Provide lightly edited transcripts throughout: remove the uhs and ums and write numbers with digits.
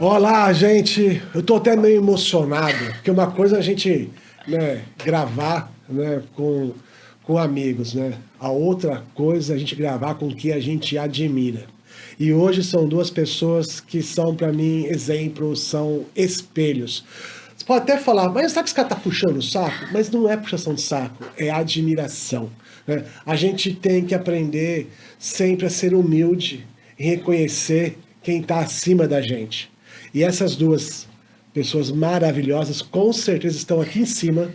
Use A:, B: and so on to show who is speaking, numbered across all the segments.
A: Olá, gente. Eu tô até meio emocionado, porque uma coisa é a gente, né, gravar, né, com amigos, né? A outra coisa é a gente gravar com quem a gente admira. E hoje são duas pessoas que são, para mim, exemplos, são espelhos. Você pode até falar, mas sabe que esse cara tá puxando o saco? Mas não é puxação de saco, é admiração, né? A gente tem que aprender sempre a ser humilde e reconhecer quem está acima da gente. E essas duas pessoas maravilhosas, com certeza estão aqui em cima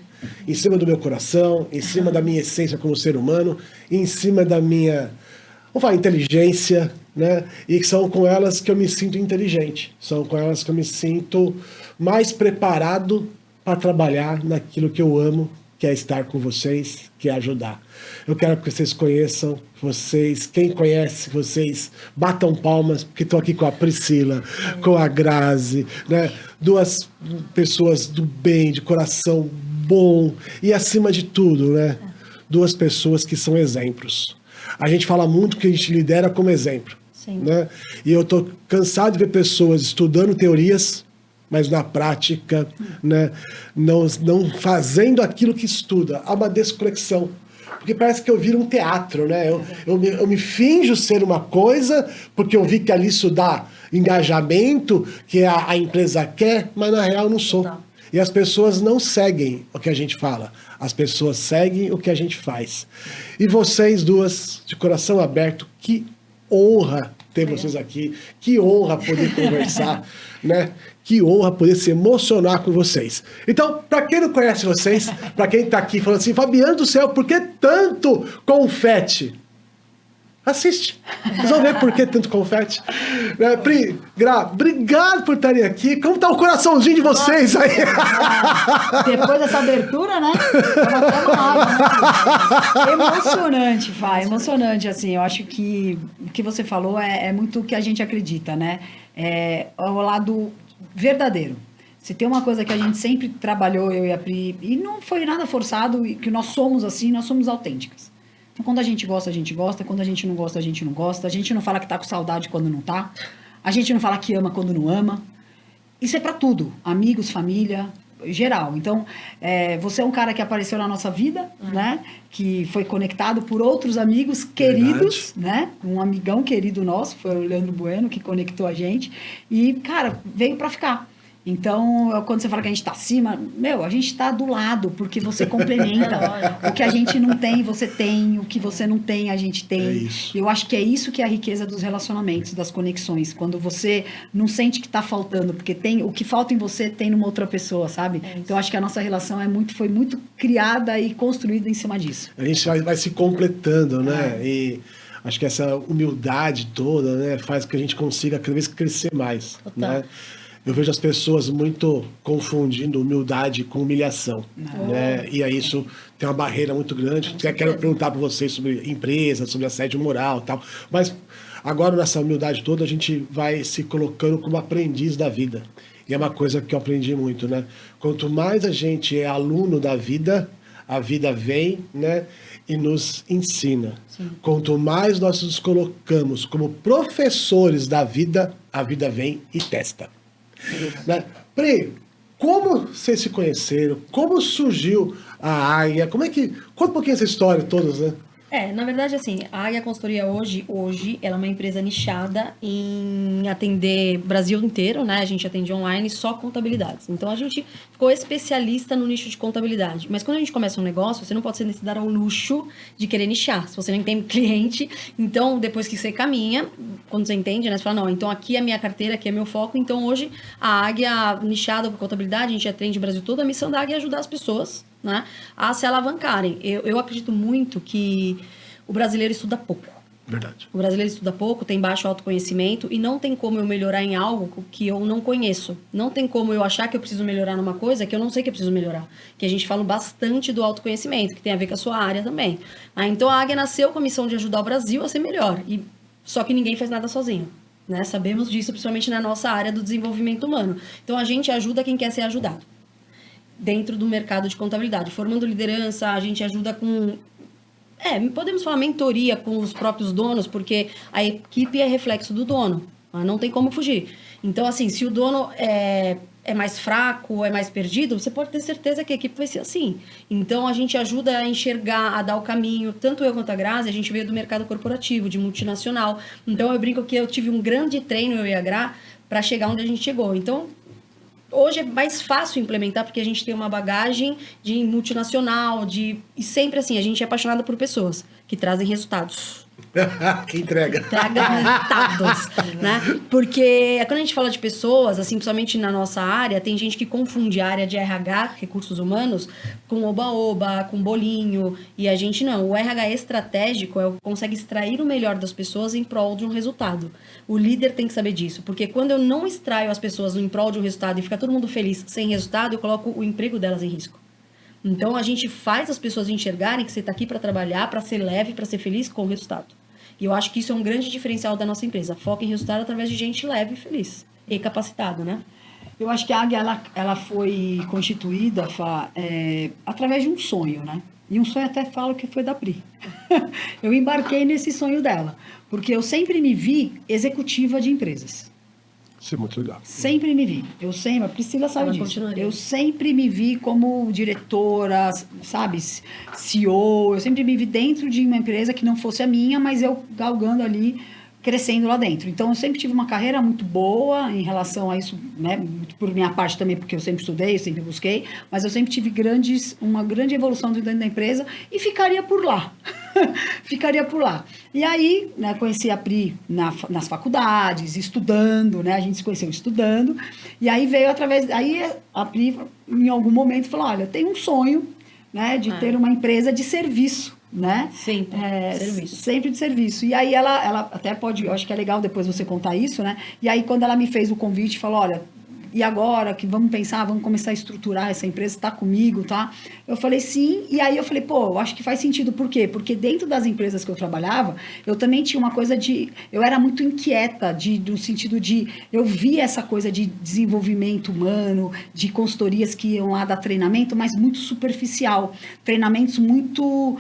A: do meu coração, em cima da minha essência como ser humano, em cima da minha, vamos falar, inteligência, né? E são com elas que eu me sinto inteligente, são com elas que eu me sinto mais preparado para trabalhar naquilo que eu amo, que é estar com vocês, que é ajudar. Eu quero que vocês conheçam, quem conhece, vocês batam palmas, porque estou aqui com a Priscila, com a Grazi, né? Duas pessoas do bem, de coração bom e, acima de tudo, né? Duas pessoas que são exemplos. A gente fala muito que a gente lidera como exemplo.
B: Sim.
A: Né? E eu estou cansado de ver pessoas estudando teorias, mas na prática, né, não fazendo aquilo que estuda. Há uma desconexão. Porque parece que eu viro um teatro, né? Eu me finjo ser uma coisa, porque eu vi que ali isso dá engajamento, que a empresa quer, mas na real eu não sou.
B: Não.
A: E as pessoas não seguem o que a gente fala. As pessoas seguem o que a gente faz. E vocês duas, de coração aberto, que honra ter vocês aqui, que honra poder conversar, né? Que honra poder se emocionar com vocês. Então, para quem não conhece vocês, para quem tá aqui falando assim, Fabiano do céu, por que tanto confete? Assiste. Vocês vão ver por que tanto confete. Né? Pri, Gra, obrigado por estarem aqui. Como tá o coraçãozinho de vocês aí?
B: Depois dessa abertura, né? Tava até uma água, né? Emocionante, Fá, emocionante, assim. Eu acho que o que você falou é muito o que a gente acredita, né? É o lado verdadeiro. Se tem uma coisa que a gente sempre trabalhou, eu e a Pri, e não foi nada forçado, e que nós somos assim, nós somos autênticas. Então, quando a gente gosta, a gente gosta. Quando a gente não gosta, a gente não gosta. A gente não fala que tá com saudade quando não tá. A gente não fala que ama quando não ama. Isso é pra tudo. Amigos, família, geral. Então, você é um cara que apareceu na nossa vida, né? Que foi conectado por outros amigos queridos, né? Um amigão querido nosso, foi o Leandro Bueno, que conectou a gente. E, cara, veio pra ficar. Então, quando você fala que a gente está acima, a gente está do lado, porque você complementa. O que a gente não tem, você tem. O que você não tem, a gente tem.
A: É isso.
B: Eu acho que é isso que é a riqueza dos relacionamentos, das conexões. Quando você não sente que está faltando, porque tem o que falta em você, tem numa outra pessoa, sabe? Então, eu acho que a nossa relação foi muito criada e construída em cima disso.
A: A gente vai se completando, né? E acho que essa humildade toda, né, faz com que a gente consiga cada vez crescer mais, né? Eu vejo as pessoas muito confundindo humildade com humilhação, né? E aí isso tem uma barreira muito grande. Quero perguntar para vocês sobre empresa, sobre assédio moral e tal. Mas agora, nessa humildade toda, a gente vai se colocando como aprendiz da vida. E é uma coisa que eu aprendi muito, né? Quanto mais a gente é aluno da vida, a vida vem, né, e nos ensina. Sim. Quanto mais nós nos colocamos como professores da vida, a vida vem e testa. Né? Pri, como vocês se conheceram? Como surgiu a Águia? Conta um pouquinho essa história todas, né?
C: Na verdade, assim, a Águia Consultoria hoje, ela é uma empresa nichada em atender Brasil inteiro, né? A gente atende online só contabilidades. Então, a gente ficou especialista no nicho de contabilidade. Mas quando a gente começa um negócio, você não pode se dar ao luxo de querer nichar. Se você não tem cliente, então, depois que você caminha, quando você entende, né? Você fala, não, então aqui é a minha carteira, aqui é meu foco. Então, hoje, a Águia nichada por contabilidade, a gente atende o Brasil todo. A missão da Águia é ajudar as pessoas, né, a se alavancarem. Eu acredito muito que o brasileiro estuda pouco.
A: Verdade.
C: O brasileiro estuda pouco, tem baixo autoconhecimento e não tem como eu melhorar em algo que eu não conheço. Não tem como eu achar que eu preciso melhorar numa coisa que eu não sei que eu preciso melhorar. Que a gente fala bastante do autoconhecimento, que tem a ver com a sua área também. Então, a Águia nasceu com a missão de ajudar o Brasil a ser melhor. Só que ninguém faz nada sozinho. Né? Sabemos disso, principalmente na nossa área do desenvolvimento humano. Então, a gente ajuda quem quer ser ajudado. Dentro do mercado de contabilidade. Formando liderança, a gente ajuda com... podemos falar mentoria com os próprios donos, porque a equipe é reflexo do dono. Não tem como fugir. Então, assim, se o dono é mais fraco, é mais perdido, você pode ter certeza que a equipe vai ser assim. Então, a gente ajuda a enxergar, a dar o caminho. Tanto eu quanto a Grazi, a gente veio do mercado corporativo, de multinacional. Então, eu brinco que eu tive um grande treino, eu e a Gra, para chegar onde a gente chegou. Então, hoje é mais fácil implementar, porque a gente tem uma bagagem de multinacional, e sempre assim, a gente é apaixonado por pessoas que trazem resultados.
A: Que entrega.
C: Traga resultados, né? Porque quando a gente fala de pessoas, assim, principalmente na nossa área, tem gente que confunde a área de RH, recursos humanos, com oba-oba, com bolinho, e a gente não. O RH estratégico é o que consegue extrair o melhor das pessoas em prol de um resultado. O líder tem que saber disso, porque quando eu não extraio as pessoas em prol de um resultado e fica todo mundo feliz sem resultado, eu coloco o emprego delas em risco. Então, a gente faz as pessoas enxergarem que você está aqui para trabalhar, para ser leve, para ser feliz com o resultado. E eu acho que isso é um grande diferencial da nossa empresa. Foca em resultado através de gente leve e feliz. E capacitada, né?
B: Eu acho que a Águia, ela foi constituída, Fá, através de um sonho, né? E um sonho até falo que foi da Pri. Eu embarquei nesse sonho dela. Porque eu sempre me vi executiva de empresas.
A: Isso é muito legal.
B: Sempre me vi. Eu sempre, a Priscila sabe
C: Ela
B: disso.
C: continuaria.
B: Eu sempre me vi como diretora, sabe, CEO. Eu sempre me vi dentro de uma empresa que não fosse a minha, mas eu galgando ali, crescendo lá dentro. Então, eu sempre tive uma carreira muito boa em relação a isso, né? Muito por minha parte também, porque eu sempre estudei, eu sempre busquei, mas eu sempre tive uma grande evolução dentro da empresa e ficaria por lá. Ficaria por lá. E aí, né, conheci a Pri nas faculdades, estudando, né? A gente se conheceu estudando. E aí veio através... Aí a Pri, em algum momento, falou, olha, tem um sonho, né, de ter uma empresa de serviço, né?
C: Sempre. Serviço.
B: Sempre de serviço. E aí ela até pode... Eu acho que é legal depois você contar isso, né? E aí, quando ela me fez o convite, falou, olha... E agora que vamos pensar, vamos começar a estruturar essa empresa, está comigo, tá? Eu falei sim, e aí eu falei, pô, eu acho que faz sentido, por quê? Porque dentro das empresas que eu trabalhava, eu também tinha uma coisa de... Eu era muito inquieta, no sentido de... Eu via essa coisa de desenvolvimento humano, de consultorias que iam lá dar treinamento, mas muito superficial. Treinamentos muito...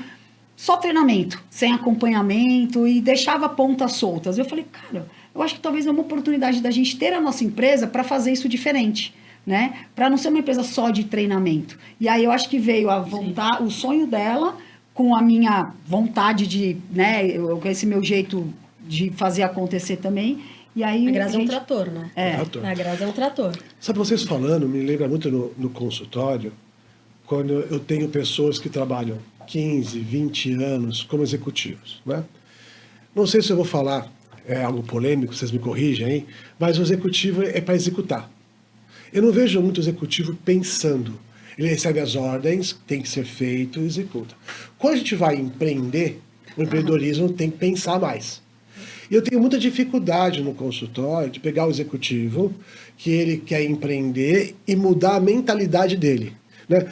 B: Só treinamento, sem acompanhamento, e deixava pontas soltas. Eu falei, cara... Eu acho que talvez é uma oportunidade da gente ter a nossa empresa para fazer isso diferente, né? Para não ser uma empresa só de treinamento. E aí eu acho que veio a vontade, o sonho dela com a minha vontade de, né? Esse meu jeito de fazer acontecer também. E aí
C: A Grazi é um trator, né?
A: Trator.
C: A Grazi é um trator.
A: Sabe, vocês falando, me lembra muito no consultório, quando eu tenho pessoas que trabalham 15, 20 anos como executivos, né? Não sei se eu vou falar algo polêmico, vocês me corrigem aí, mas o executivo é para executar. Eu não vejo muito executivo pensando. Ele recebe as ordens, tem que ser feito e executa. Quando a gente vai empreender, o empreendedorismo tem que pensar mais. E eu tenho muita dificuldade no consultório de pegar o executivo que ele quer empreender e mudar a mentalidade dele, né?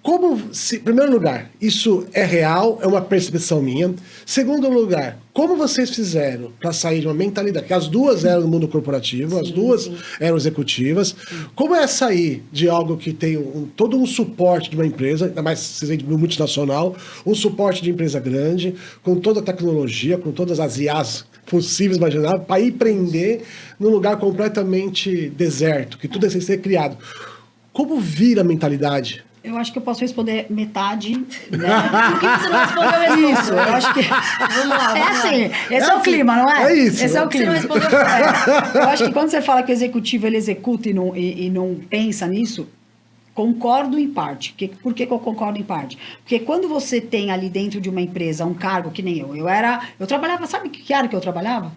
A: Em primeiro lugar, isso é real, é uma percepção minha. Segundo lugar, como vocês fizeram para sair de uma mentalidade, que as duas eram no mundo corporativo, as duas eram executivas, como é sair de algo que tem todo um suporte de uma empresa, ainda mais se vocês no multinacional, um suporte de empresa grande, com toda a tecnologia, com todas as IAs possíveis, imagináveis, para ir empreender num lugar completamente deserto, que tudo é sem ser criado. Como vira a mentalidade?
B: Eu acho que eu posso responder metade, né?
C: Por que você não respondeu
B: Isso, eu acho que...
C: Vamos lá,
B: É assim, esse é o
A: assim,
B: clima, não é?
A: é isso.
B: Esse é o
C: Você não
B: clima.
C: respondeu.
B: Eu acho que quando você fala que o executivo ele executa e não pensa nisso, concordo em parte. Por que eu concordo em parte? Porque quando você tem ali dentro de uma empresa um cargo que nem eu trabalhava, sabe que área que eu trabalhava?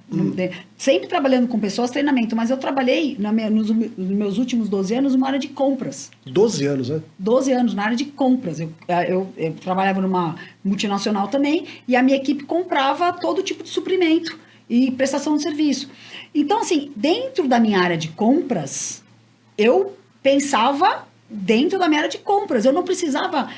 B: Sempre trabalhando com pessoas, treinamento, mas eu trabalhei nos meus últimos 12 anos numa área de compras.
A: 12 anos, né?
B: 12 anos na área de compras. Eu trabalhava numa multinacional também e a minha equipe comprava todo tipo de suprimento e prestação de serviço. Então, assim, dentro da minha área de compras, eu pensava dentro da minha área de compras. Eu não precisava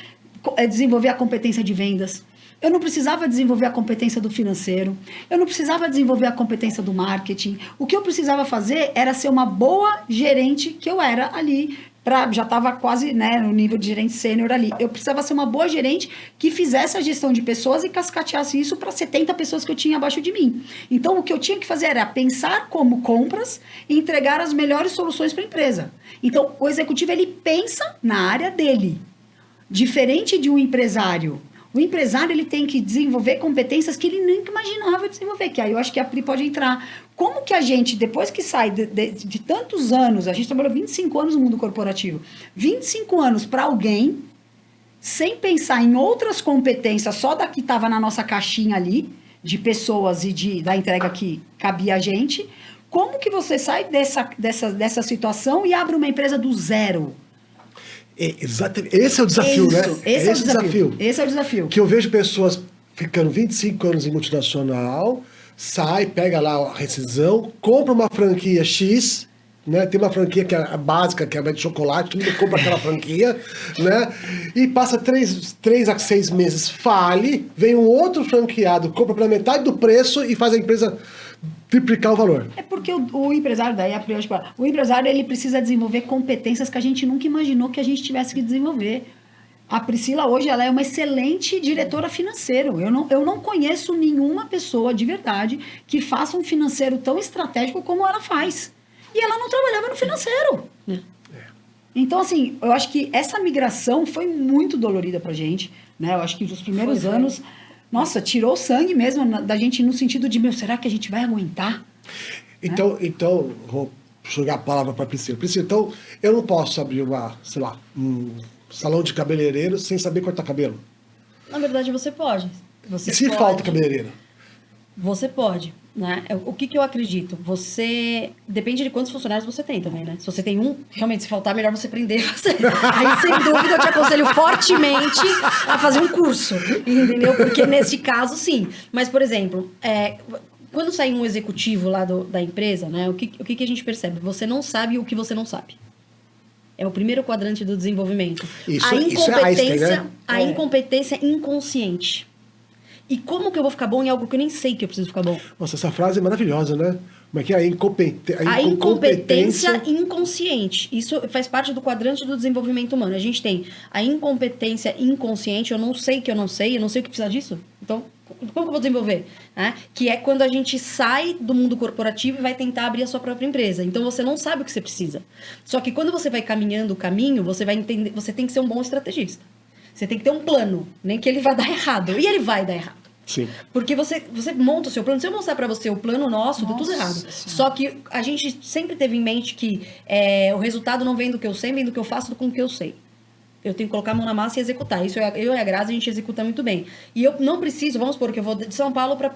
B: desenvolver a competência de vendas. Eu não precisava desenvolver a competência do financeiro. Eu não precisava desenvolver a competência do marketing. O que eu precisava fazer era ser uma boa gerente que eu era ali já estava quase, né, no nível de gerente sênior ali. Eu precisava ser uma boa gerente que fizesse a gestão de pessoas e cascateasse isso para 70 pessoas que eu tinha abaixo de mim. Então, o que eu tinha que fazer era pensar como compras e entregar as melhores soluções para a empresa. Então, o executivo, ele pensa na área dele. Diferente de um empresário. O empresário, ele tem que desenvolver competências que ele nem imaginava desenvolver, que aí eu acho que a Pri pode entrar. Como que a gente, depois que sai de tantos anos, a gente trabalhou 25 anos no mundo corporativo, 25 anos para alguém, sem pensar em outras competências, só da que estava na nossa caixinha ali, de pessoas e da entrega que cabia a gente, como que você sai dessa situação e abre uma empresa do zero?
A: Exatamente. Esse é o desafio, né?
B: Esse é o desafio. Esse é o desafio.
A: Que eu vejo pessoas ficando 25 anos em multinacional, sai, pega lá a rescisão, compra uma franquia X, né? Tem uma franquia que é a básica, que é a de chocolate, todo mundo compra aquela franquia, né? E passa 3 a 6 meses, fale, vem um outro franqueado, compra pela metade do preço e faz a empresa triplicar o valor.
B: É porque o empresário, daí o empresário, ele precisa desenvolver competências que a gente nunca imaginou que a gente tivesse que desenvolver. A Priscila hoje, ela é uma excelente diretora financeira. Eu não conheço nenhuma pessoa de verdade que faça um financeiro tão estratégico como ela faz. E ela não trabalhava no financeiro. Então, assim, eu acho que essa migração foi muito dolorida pra gente, né? Eu acho que nos primeiros anos, nossa, tirou sangue mesmo da gente no sentido de, será que a gente vai aguentar?
A: Então vou jogar a palavra para a Priscila. Priscila, então, eu não posso abrir um salão de cabeleireiro sem saber cortar cabelo.
C: Na verdade, você pode.
A: E se falta cabeleireiro?
C: Você pode, né? O que eu acredito? Depende de quantos funcionários você tem também, né? Se você tem um, realmente, se faltar, melhor você prender você. Aí, sem dúvida, eu te aconselho fortemente a fazer um curso, entendeu? Porque nesse caso, sim. Mas, por exemplo, quando sai um executivo lá da empresa, né? O que a gente percebe? Você não sabe o que você não sabe. É o primeiro quadrante do desenvolvimento.
A: Isso é Einstein, né?
C: A incompetência inconsciente. E como que eu vou ficar bom em algo que eu nem sei que eu preciso ficar bom?
A: Nossa, essa frase é maravilhosa, né? Como é que é? A
C: incompetência inconsciente. Isso faz parte do quadrante do desenvolvimento humano. A gente tem a incompetência inconsciente, eu não sei o que precisa disso. Então, como que eu vou desenvolver? Né? Que é quando a gente sai do mundo corporativo e vai tentar abrir a sua própria empresa. Então, você não sabe o que você precisa. Só que quando você vai caminhando o caminho, você vai entender, você tem que ser um bom estrategista. Você tem que ter um plano, nem que ele vai dar errado. E ele vai dar errado.
A: Sim.
C: Porque você monta o seu plano. Se eu mostrar para você o plano nosso, dá tudo errado.
B: Senhora.
C: Só que a gente sempre teve em mente que o resultado não vem do que eu sei, vem do que eu faço com o que eu sei. Eu tenho que colocar a mão na massa e executar. Isso eu e a Grazi, a gente executa muito bem. E eu não preciso, vamos supor que eu vou de São Paulo para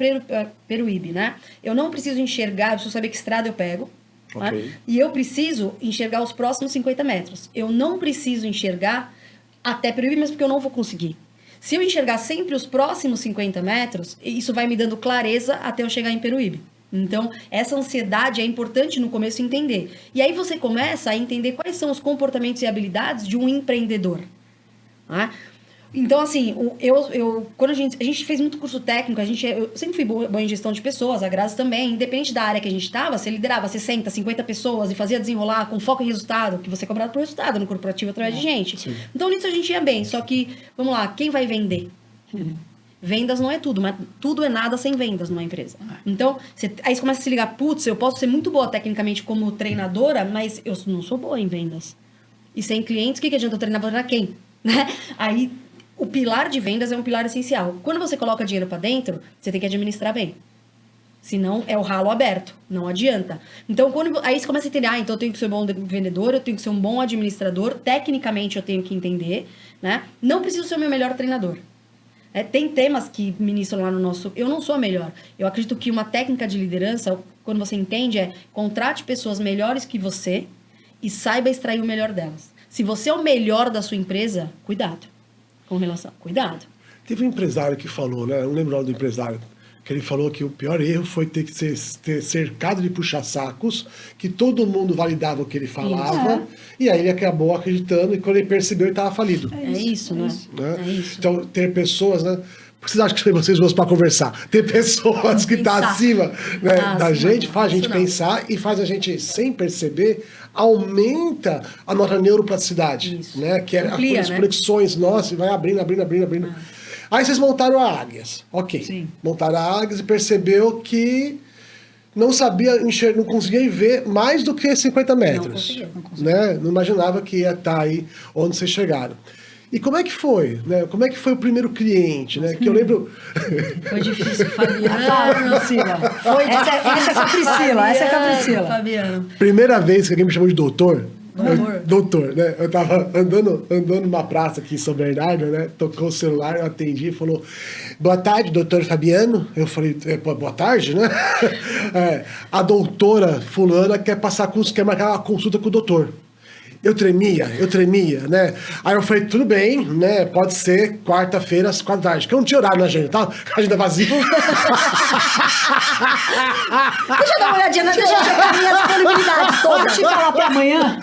C: Peruíbe, né? Eu não preciso enxergar, eu preciso saber que estrada eu pego.
A: Okay.
C: Né? E eu preciso enxergar os próximos 50 metros. Eu não preciso enxergar até Peruíbe, mesmo porque eu não vou conseguir. Se eu enxergar sempre os próximos 50 metros, isso vai me dando clareza até eu chegar em Peruíbe. Então, essa ansiedade é importante no começo entender. E aí você começa a entender quais são os comportamentos e habilidades de um empreendedor. Né? Então, assim, quando a gente fez muito curso técnico, eu sempre fui boa em gestão de pessoas, a Grazi também, independente da área que a gente estava, você liderava 60, 50 pessoas e fazia desenrolar com foco em resultado, que você é cobrado por resultado no corporativo através de gente.
A: Sim.
C: Então, nisso a gente ia bem, só que, vamos lá, quem vai vender? Vendas não é tudo, mas tudo é nada sem vendas numa empresa. Então, aí você começa a se ligar, putz, eu posso ser muito boa tecnicamente como treinadora, mas eu não sou boa em vendas. E sem clientes, o que adianta eu treinar para quem? Né? Aí, o pilar de vendas é um pilar essencial. Quando você coloca dinheiro para dentro, você tem que administrar bem. Senão, é o ralo aberto. Não adianta. Então, aí você começa a entender, então eu tenho que ser um bom vendedor, eu tenho que ser um bom administrador, tecnicamente eu tenho que entender, né? Não preciso ser o meu melhor treinador. Tem temas que ministram lá no nosso... Eu não sou a melhor. Eu acredito que uma técnica de liderança, quando você entende, contrate pessoas melhores que você e saiba extrair o melhor delas. Se você é o melhor da sua empresa, cuidado. Cuidado.
A: Teve um empresário que falou, né? Eu não lembro o nome do empresário, que ele falou que o pior erro foi ter cercado de puxa-sacos, que todo mundo validava o que ele falava, e aí ele acabou acreditando, e quando ele percebeu, ele estava falido.
C: É isso, né?
A: Né?
C: É isso.
A: Então, ter pessoas, né? Vocês acham que foi vocês duas para conversar? Tem pessoas que estão
C: Pensar.
A: acima, né, da gente,
C: não,
A: faz a gente
C: isso não.
A: pensar e faz a gente, sem perceber, aumenta a nossa neuroplasticidade,
C: Isso.
A: né? Que é
C: Amplia,
A: as
C: né?
A: conexões nossas, e vai abrindo. Aí vocês montaram a Águias, ok.
B: Sim.
A: Montaram a Águias e percebeu que não sabia enxergar, não conseguia ver mais do que 50 metros.
C: conseguia.
A: Né? Não imaginava que ia estar aí onde vocês chegaram. E como é que foi? Né? Como é que foi o primeiro cliente? Né? Que eu lembro...
C: Foi difícil, Fabiano.
B: Fala, Priscila. Essa é com a Priscila, essa é com a Priscila.
C: Fabiano.
A: Primeira vez que alguém me chamou de doutor...
C: Doutor.
A: Doutor, né? Eu tava andando numa praça aqui em São Bernardo, né? Tocou o celular, eu atendi e falou: boa tarde, doutor Fabiano. Eu falei: boa tarde, né? A doutora fulana quer marcar uma consulta com o doutor. Eu tremia, né? Aí eu falei, tudo bem, né? Pode ser quarta-feira às 4 da tarde. Que eu não tinha horário na agenda, tá? A agenda vazia.
C: Deixa eu dar uma olhadinha, deixa eu checar a minha disponibilidade toda.
B: Posso te falar pra amanhã?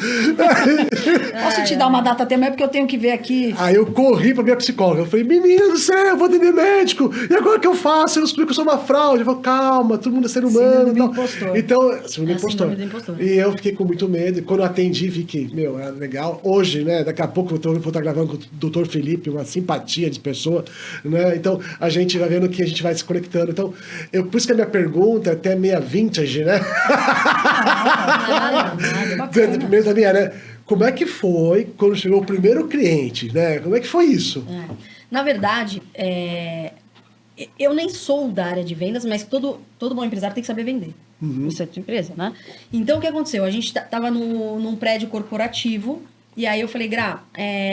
B: Posso te dar uma data até amanhã, porque eu tenho que ver aqui.
A: Aí eu corri pra minha psicóloga. Eu falei, menino do céu, eu vou atender médico. E agora o que eu faço? Eu explico que eu sou uma fraude. Eu falo, calma, todo mundo é ser humano.
B: Síndrome do impostor.
A: Então, síndrome do
C: Síndrome do impostor.
A: E eu fiquei com muito medo. E quando eu atendi, vi que, era legal. Hoje, né, daqui a pouco eu vou estar gravando com o doutor Felipe, uma simpatia de pessoa, né? Então, a gente vai vendo que a gente vai se conectando. Então, por isso que a minha pergunta é até meia vintage, né?
C: Nada.
A: Primeiro da minha, né? Como é que foi quando chegou o primeiro cliente, né? Como é que foi isso?
C: Na verdade, eu nem sou da área de vendas, mas todo bom empresário tem que saber vender. Isso é tua empresa, né? Então, o que aconteceu? A gente tava num prédio corporativo, e aí eu falei, Gra,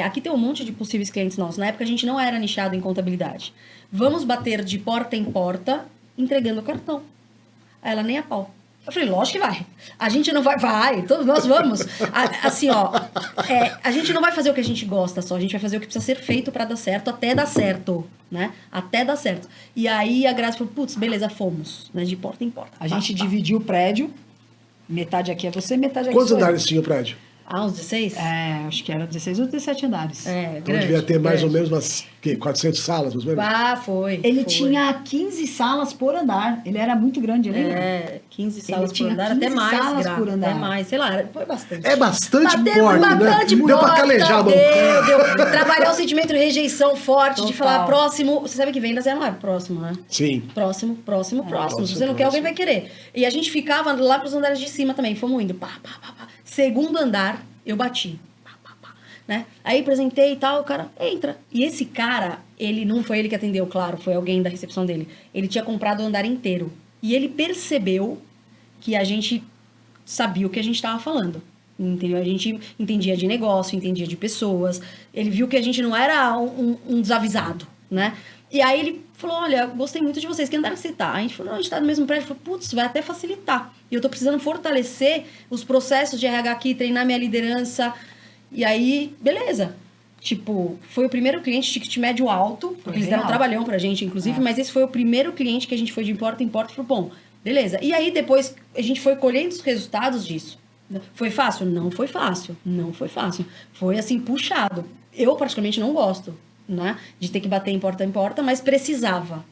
C: aqui tem um monte de possíveis clientes nossos. Na época, a gente não era nichado em contabilidade. Vamos bater de porta em porta, entregando o cartão. Aí ela, nem a pau. Eu falei, lógico que vai. A gente não vai, todos nós vamos. Assim, ó, a gente não vai fazer o que a gente gosta só, a gente vai fazer o que precisa ser feito pra dar certo, até dar certo, né? Até dar certo. E aí a Graça falou, putz, beleza, fomos, né? De porta em porta.
B: A gente dividiu o prédio. Metade aqui é você, metade aqui
A: Quantos
B: sou eu.
A: andares tinha o prédio?
C: Uns 16?
B: Acho que era 16 ou 17 andares.
A: Então
C: Grande,
A: devia ter mais ou
C: grande.
A: menos umas 400 salas, mais ou menos?
C: Foi.
B: Ele
C: foi.
B: tinha 15 salas por andar. Ele era muito grande, lembra?
C: 15
B: Ele
C: salas por
B: tinha
C: andar,
B: 15
C: até mais,
B: salas
C: Gra,
B: por andar.
C: até mais, sei lá, foi bastante.
A: É bastante
C: Bateu
A: porta,
C: bastante
A: né? Deu pra
C: porta,
A: calejar a mão.
C: Deu. Trabalhar o sentimento de rejeição forte, de
B: Total.
C: falar próximo. Você sabe que vendas não é próximo, né?
A: Sim.
C: Próximo. Se você não quer,
A: próximo.
C: alguém vai querer. E a gente ficava lá pros andares de cima também. Fomos indo. Pá. Segundo andar, eu bati. Pá. Né? Aí apresentei e tal, o cara, entra. E esse cara, ele não foi ele que atendeu, claro, foi alguém da recepção dele. Ele tinha comprado o andar inteiro. E ele percebeu que a gente sabia o que a gente estava falando. Entendeu? A gente entendia de negócio, entendia de pessoas. Ele viu que a gente não era um desavisado, né? E aí ele falou, olha, gostei muito de vocês, que andaram que você tá? A gente falou, não, a gente tá no mesmo prédio. Ele falou, putz, vai até facilitar. E eu tô precisando fortalecer os processos de RH aqui, treinar minha liderança. E aí, beleza. Tipo, foi o primeiro cliente ticket médio alto, porque eles deram um trabalhão pra gente, inclusive, mas esse foi o primeiro cliente que a gente foi de porta em porta e falou, bom, beleza. E aí, depois, a gente foi colhendo os resultados disso. Foi fácil? Não foi fácil. Foi, assim, puxado. Eu, particularmente, não gosto, né? De ter que bater em porta, mas precisava.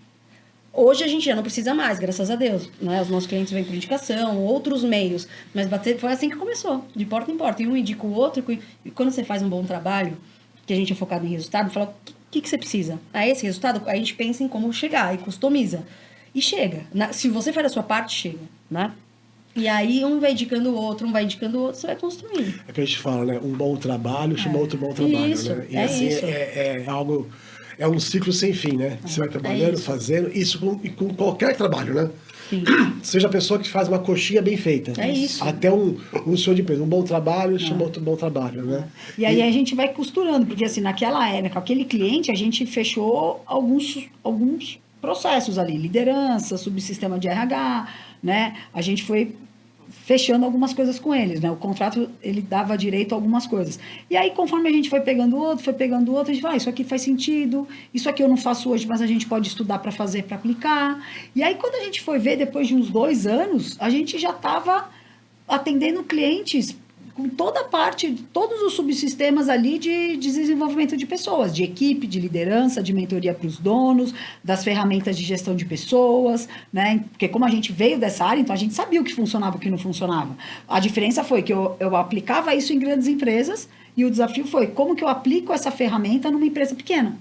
C: Hoje, a gente já não precisa mais, graças a Deus, né? Os nossos clientes vêm por indicação, outros meios. Mas bater foi assim que começou, de porta em porta. E um indica o outro. E quando você faz um bom trabalho, que a gente é focado em resultado, fala, o que você precisa? A esse resultado, a gente pensa em como chegar e customiza. E chega. Se você faz a sua parte, chega, né? E aí, um vai indicando o outro, você vai construindo.
A: É que a gente fala, né? Um bom trabalho chama outro bom trabalho,
C: Isso,
A: né? E assim,
C: isso.
A: é algo... É um ciclo sem fim, né? Você vai trabalhando,
C: isso.
A: fazendo, isso com qualquer trabalho, né?
C: Sim.
A: Seja a pessoa que faz uma coxinha bem feita.
C: É isso.
A: Algum senhor de empresa. Um bom trabalho chama outro bom trabalho, né?
B: E aí a gente vai costurando, porque assim, naquela época, com aquele cliente, a gente fechou alguns processos ali, liderança, subsistema de RH, né? A gente foi fechando algumas coisas com eles, né? O contrato, ele dava direito a algumas coisas. E aí, conforme a gente foi pegando outro, a gente vai, isso aqui faz sentido, isso aqui eu não faço hoje, mas a gente pode estudar para fazer, para aplicar. E aí, quando a gente foi ver, depois de uns 2 anos, a gente já estava atendendo clientes com toda a parte, todos os subsistemas ali de desenvolvimento de pessoas, de equipe, de liderança, de mentoria para os donos, das ferramentas de gestão de pessoas, né? Porque como a gente veio dessa área, então a gente sabia o que funcionava e o que não funcionava. A diferença foi que eu aplicava isso em grandes empresas e o desafio foi como que eu aplico essa ferramenta numa empresa pequena.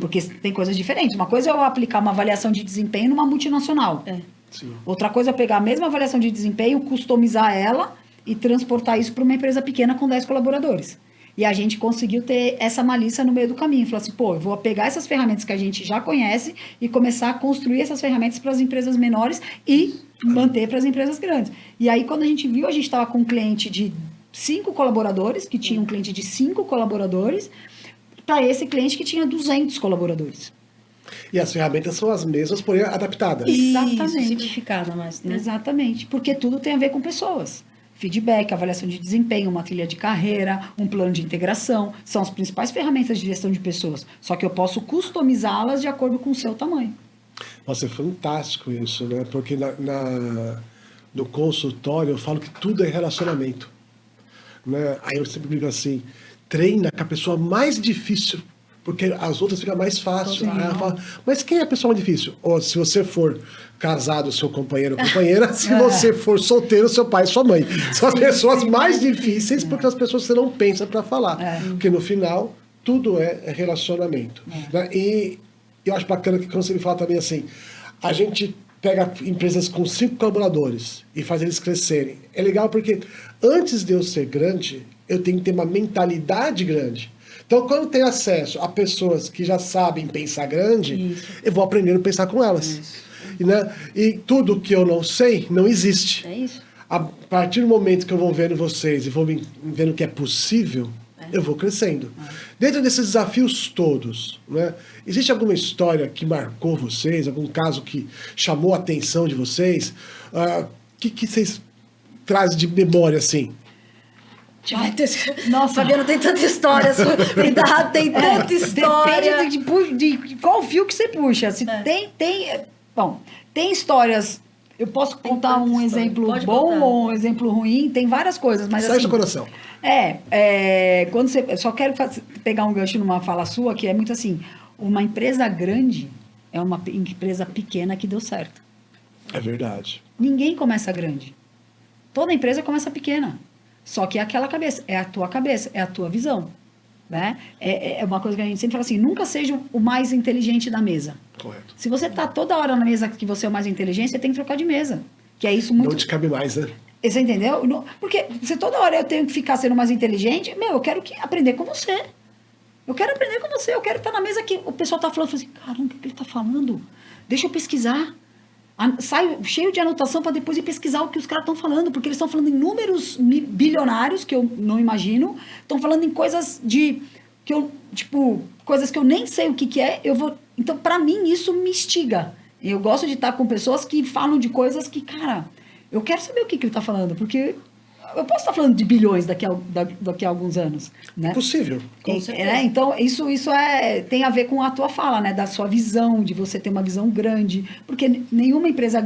B: Porque tem coisas diferentes. Uma coisa é eu aplicar uma avaliação de desempenho numa multinacional.
A: Sim.
B: Outra coisa é pegar a mesma avaliação de desempenho, customizar ela e transportar isso para uma empresa pequena com 10 colaboradores. E a gente conseguiu ter essa malícia no meio do caminho. Falou assim, pô, eu vou pegar essas ferramentas que a gente já conhece e começar a construir essas ferramentas para as empresas menores e manter para as empresas grandes. E aí, quando a gente viu, a gente estava com um cliente de 5 colaboradores, que tinha um cliente de 5 colaboradores, para esse cliente que tinha 200 colaboradores.
A: E as ferramentas são as mesmas, porém adaptadas.
B: Exatamente.
C: Isso, simplificada mais, né?
B: Exatamente, porque tudo tem a ver com pessoas. Feedback, avaliação de desempenho, uma trilha de carreira, um plano de integração, são as principais ferramentas de gestão de pessoas. Só que eu posso customizá-las de acordo com o seu tamanho.
A: Nossa, é fantástico isso, né? Porque no consultório eu falo que tudo é relacionamento. Né? Aí eu sempre digo assim, treina com a pessoa mais difícil, porque as outras ficam mais fácil. Aí ela fala, mas quem é a pessoa mais difícil? Ou se você for casado, seu companheiro ou companheira, se você for solteiro, seu pai e sua mãe. São as pessoas mais difíceis, porque as pessoas você não pensa para falar. Porque no final, tudo é relacionamento. Né? E eu acho bacana que quando você me fala também assim, a gente pega empresas com 5 colaboradores e faz eles crescerem. É legal porque antes de eu ser grande, eu tenho que ter uma mentalidade grande. Então, quando eu tenho acesso a pessoas que já sabem pensar grande, eu vou aprendendo a pensar com elas. E tudo que eu não sei, não existe.
C: É isso.
A: A partir do momento que eu vou vendo vocês e vou vendo que é possível, eu vou crescendo. Dentro desses desafios todos, né, existe alguma história que marcou vocês? Algum caso que chamou a atenção de vocês? O que vocês trazem de memória, assim?
C: Nossa, Fabiana, tem tanta história. Tem tanta história.
B: Depende de qual fio que você puxa. Se tem histórias. Eu posso contar um exemplo bom ou um exemplo ruim. Tem várias coisas, mas
A: Sai do coração.
B: Quando você, só quero pegar um gancho numa fala sua que é muito assim. Uma empresa grande é uma empresa pequena que deu certo.
A: É verdade.
B: Ninguém começa grande. Toda empresa começa pequena. Só que é aquela cabeça, é a tua visão, né? É uma coisa que a gente sempre fala assim, nunca seja o mais inteligente da mesa.
A: Correto.
B: Se você tá toda hora na mesa que você é o mais inteligente, você tem que trocar de mesa. Que é isso muito...
A: Não te cabe mais, né?
B: Você entendeu? Porque se toda hora eu tenho que ficar sendo mais inteligente, eu quero aprender com você. Eu quero aprender com você, eu quero estar na mesa que o pessoal tá falando, assim, caramba, o que ele tá falando? Deixa eu pesquisar. Saio cheio de anotação para depois ir pesquisar o que os caras estão falando, porque eles estão falando em números bilionários que eu não imagino, estão falando em coisas coisas que eu nem sei o que é, então para mim isso me instiga. Eu gosto de estar com pessoas que falam de coisas que, cara, eu quero saber o que ele está falando, porque eu posso estar falando de bilhões daqui a alguns anos, né?
A: É possível.
B: Então, isso tem a ver com a tua fala, né? Da sua visão, de você ter uma visão grande. Porque nenhuma empresa...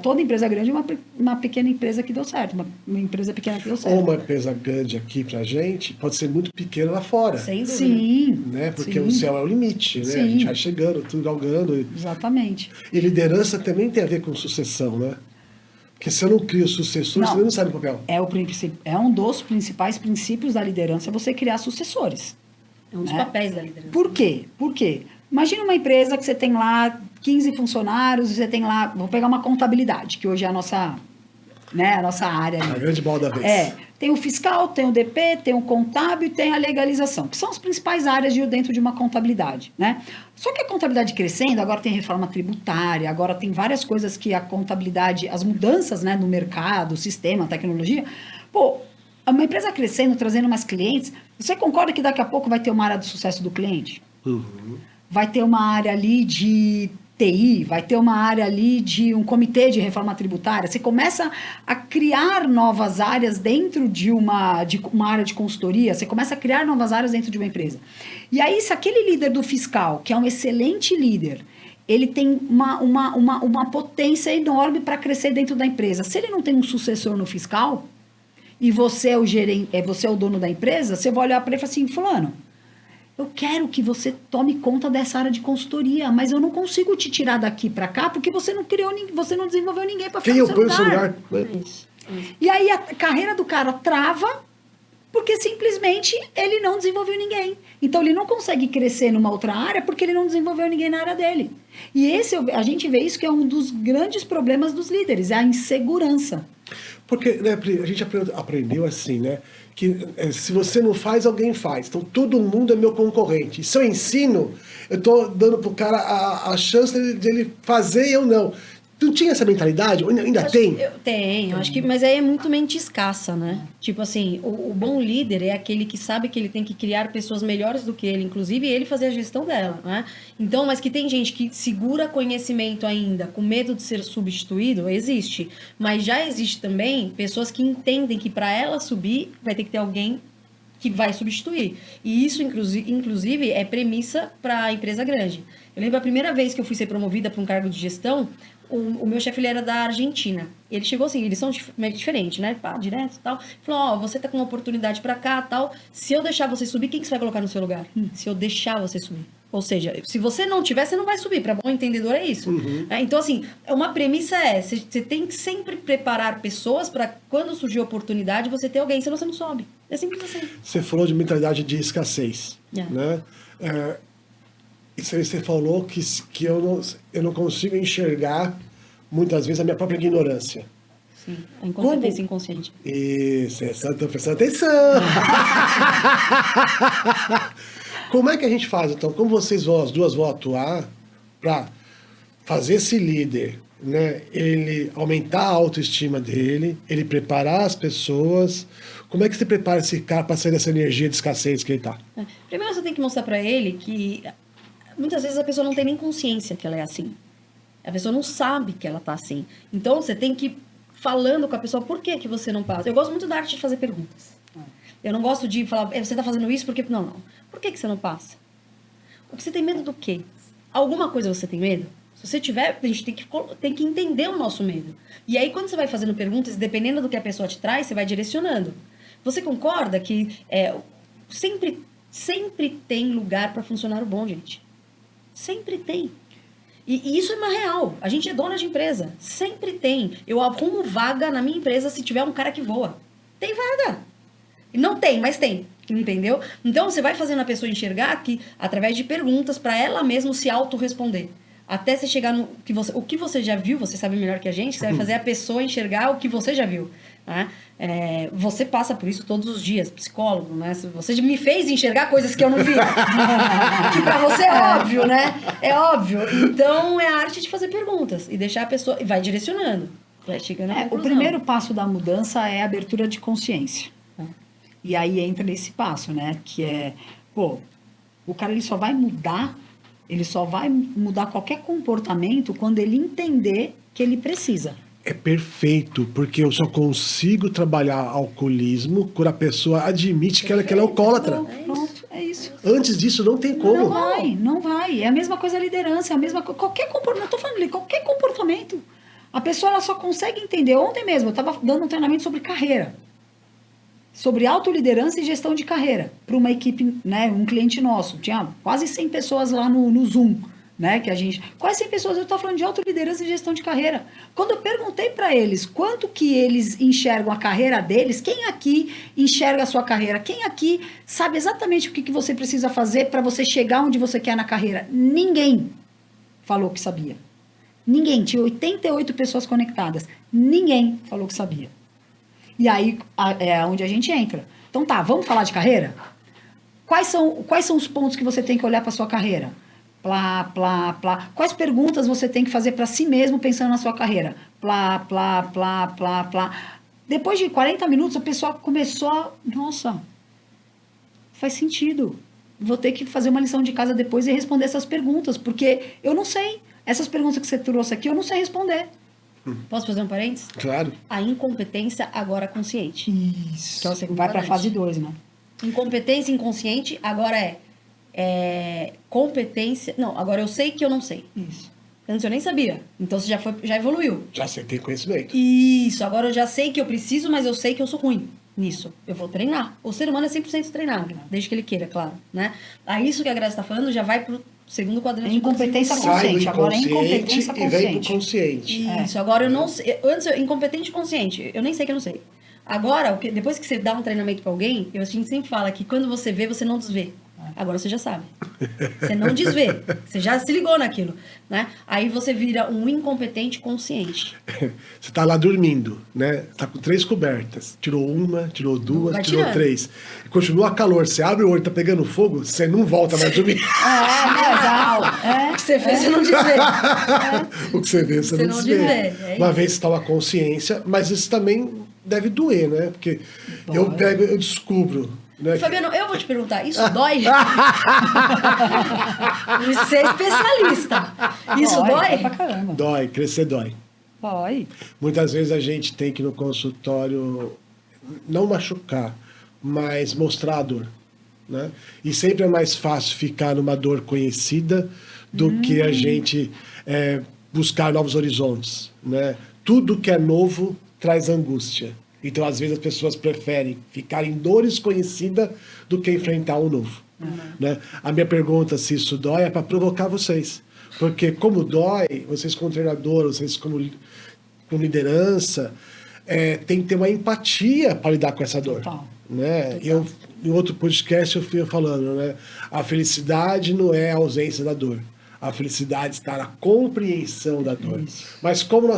B: toda empresa grande é uma pequena empresa que deu certo. Uma empresa pequena que deu certo.
A: Ou uma empresa grande aqui pra gente pode ser muito pequena lá fora.
C: Sem dúvida.
B: Sim.
A: Né? Porque
B: sim.
A: o céu é o limite, né?
B: Sim.
A: A gente vai chegando, tudo galgando.
B: Exatamente.
A: E liderança também tem a ver com sucessão, né? Porque se eu não crio sucessores, você não sai do papel.
B: É um dos principais princípios da liderança você criar sucessores.
C: É um dos papéis da liderança.
B: Por quê? Imagina uma empresa que você tem lá 15 funcionários, você tem lá... Vou pegar uma contabilidade, que hoje é a nossa área.
A: A grande bola da vez.
B: Tem o fiscal, tem o DP, tem o contábil e tem a legalização, que são as principais áreas dentro de uma contabilidade, né? Só que a contabilidade crescendo, agora tem reforma tributária, agora tem várias coisas que a contabilidade, as mudanças, né, no mercado, sistema, tecnologia. Uma empresa crescendo, trazendo mais clientes, você concorda que daqui a pouco vai ter uma área de sucesso do cliente?
A: Uhum.
B: Vai ter uma área ali de TI, vai ter uma área ali de um comitê de reforma tributária. Você começa a criar novas áreas dentro de uma área de consultoria, você começa a criar novas áreas dentro de uma empresa. E aí, se aquele líder do fiscal, que é um excelente líder, ele tem uma potência enorme para crescer dentro da empresa. Se ele não tem um sucessor no fiscal, e você é o gerente, você é o dono da empresa, você vai olhar para ele e falar assim, fulano, eu quero que você tome conta dessa área de consultoria, mas eu não consigo te tirar daqui para cá porque você não criou, você não desenvolveu ninguém para ficar
A: Quem
B: no
A: eu
B: seu
A: ponho no seu
B: lugar.
A: lugar?
C: Isso.
B: E aí a carreira do cara trava porque simplesmente ele não desenvolveu ninguém. Então ele não consegue crescer numa outra área porque ele não desenvolveu ninguém na área dele. E a gente vê isso que é um dos grandes problemas dos líderes, é a insegurança.
A: Porque, né, Pri, a gente aprendeu assim, né? Que se você não faz, alguém faz. Então todo mundo é meu concorrente. E se eu ensino, eu estou dando pro cara a chance de ele fazer e eu não. Tu tinha essa mentalidade? Ainda tem?
C: Eu tenho, acho que, mas aí é muito mente escassa, né? Tipo assim, o bom líder é aquele que sabe que ele tem que criar pessoas melhores do que ele, inclusive ele fazer a gestão dela, né? Então, mas que tem gente que segura conhecimento ainda, com medo de ser substituído, existe. Mas já existe também pessoas que entendem que para ela subir, vai ter que ter alguém que vai substituir. E isso, inclusive, é premissa para a empresa grande. Eu lembro a primeira vez que eu fui ser promovida para um cargo de gestão, o meu chefe, ele era da Argentina. Ele chegou assim, eles são meio diferentes, né? Pá, direto e tal. Falou, você tá com uma oportunidade pra cá tal. Se eu deixar você subir, quem que você vai colocar no seu lugar? Se eu deixar você subir. Ou seja, se você não tiver, você não vai subir. Pra bom entendedor é isso. Então, assim, uma premissa você tem que sempre preparar pessoas pra quando surgir a oportunidade, você ter alguém, senão você não sobe. É simples assim.
A: Você falou de mentalidade de escassez, né? Isso aí você falou que eu não consigo enxergar, muitas vezes, a minha própria ignorância.
C: Sim, a incompetência inconsciente.
A: Isso, estou prestando atenção. Como é que a gente faz, então? Como as duas vão atuar para fazer esse líder, né? Ele aumentar a autoestima dele, ele preparar as pessoas. Como é que você prepara esse cara para sair dessa energia de escassez que ele está?
C: Primeiro você tem que mostrar para ele que muitas vezes a pessoa não tem nem consciência que ela é assim. A pessoa não sabe que ela tá assim. Então você tem que ir falando com a pessoa por que você não passa. Eu gosto muito da arte de fazer perguntas. Eu não gosto de falar, você tá fazendo isso porque... Não. Por que você não passa? Você tem medo do quê? Alguma coisa você tem medo? Se você tiver, a gente tem que entender o nosso medo. E aí quando você vai fazendo perguntas, dependendo do que a pessoa te traz, você vai direcionando. Você concorda que sempre tem lugar para funcionário bom, gente? Sempre tem. E isso é uma real. A gente é dona de empresa. Sempre tem. Eu arrumo vaga na minha empresa se tiver um cara que voa. Tem vaga. Não tem, mas tem. Entendeu? Então, você vai fazendo a pessoa enxergar que, através de perguntas, para ela mesma se autorresponder. Até você chegar no... o que você já viu, você sabe melhor que a gente, você vai fazer a pessoa enxergar o que você já viu. Né? Você passa por isso todos os dias, psicólogo, né? Você me fez enxergar coisas que eu não vi. Que pra você é óbvio, né? É óbvio. Então, é a arte de fazer perguntas e deixar a pessoa... E vai direcionando. Vai chegando à
B: O
C: conclusão.
B: primeiro passo da mudança é a abertura de consciência. E aí entra nesse passo, né? Que é, o cara ele só vai mudar qualquer comportamento quando ele entender que ele precisa.
A: É perfeito, porque eu só consigo trabalhar alcoolismo quando a pessoa admite que ela é alcoólatra.
B: Pronto, é isso.
A: Antes disso, não tem como.
B: Não vai. É a mesma coisa a liderança, é a mesma coisa. Qualquer comportamento, eu tô falando ali, qualquer comportamento. A pessoa ela só consegue entender. Ontem mesmo, eu estava dando um treinamento sobre carreira. Sobre autoliderança e gestão de carreira. Para uma equipe, né, um cliente nosso. Tinha quase 100 pessoas lá no Zoom. Né, que a gente, quase 100 pessoas, eu estou falando de autoliderança e gestão de carreira. Quando eu perguntei para eles quanto que eles enxergam a carreira deles, quem aqui enxerga a sua carreira? Quem aqui sabe exatamente o que você precisa fazer para você chegar onde você quer na carreira? Ninguém falou que sabia. Ninguém. Tinha 88 pessoas conectadas. Ninguém falou que sabia. E aí é onde a gente entra. Então tá, vamos falar de carreira? Quais são os pontos que você tem que olhar para sua carreira? Plá, plá, plá. Quais perguntas você tem que fazer para si mesmo pensando na sua carreira? Plá, plá, plá, plá, plá. Depois de 40 minutos, a pessoa começou a... Nossa, faz sentido. Vou ter que fazer uma lição de casa depois e responder essas perguntas, porque eu não sei. Essas perguntas que você trouxe aqui, eu não sei responder.
C: Posso fazer um parênteses?
A: Claro.
C: A incompetência agora consciente.
B: Isso.
C: Que é o segundo
B: Vai para a
C: quadrante.
B: fase 2, né?
C: Incompetência inconsciente agora competência... Não, agora eu sei que eu não sei.
B: Isso.
C: Antes eu nem sabia. Então você já evoluiu.
A: Já você tem conhecimento.
C: Isso, agora eu já sei que eu preciso, mas eu sei que eu sou ruim. nisso. Eu vou treinar. O ser humano é 100% treinável, desde que ele queira, claro, né? Aí isso que a Graça está falando já vai pro segundo quadrante.
B: Incompetência
A: Sai do
B: consciente. Agora é
A: inconsciente
B: incompetência
A: e vem pro
B: consciente.
A: consciente.
C: Isso, agora eu não sei. Antes, incompetente consciente, eu nem sei que eu não sei. Agora, depois que você dá um treinamento pra alguém, a gente sempre fala que quando você vê, você não desvê. Agora você já sabe. Você não desvê. Você já se ligou naquilo, né? Aí você vira um incompetente consciente.
A: Você tá lá dormindo, né? Tá com 3 cobertas. Tirou uma, tirou 2,
C: Vai
A: tirou
C: tirando.
A: 3. Continua calor. Você abre o olho, tá pegando fogo, você não volta mais a dormir.
B: Exato.
C: O que você fez, você não desvê.
A: O que você vê, você não desvê.
C: É
A: Uma
C: isso.
A: vez está uma consciência, mas isso também deve doer, né? Porque eu descubro. Né,
C: Fabiano, eu vou te perguntar, isso dói? Você é especialista. Isso dói?
B: Pra caramba.
A: dói, crescer dói.
B: Dói.
A: Muitas vezes a gente tem que ir no consultório não machucar, mas mostrar a dor. Né? E sempre é mais fácil ficar numa dor conhecida do que a gente buscar novos horizontes. Né? Tudo que é novo traz angústia. Então, às vezes, as pessoas preferem ficar em dores conhecidas do que enfrentar o novo. Né? A minha pergunta, se isso dói, é para provocar vocês. Porque como dói, vocês como treinador, vocês como com liderança, tem que ter uma empatia para lidar com essa dor.
B: Total.
A: Né? Eu, em outro podcast eu fui falando, né? A felicidade não é a ausência da dor. A felicidade está na compreensão da dor. Mas como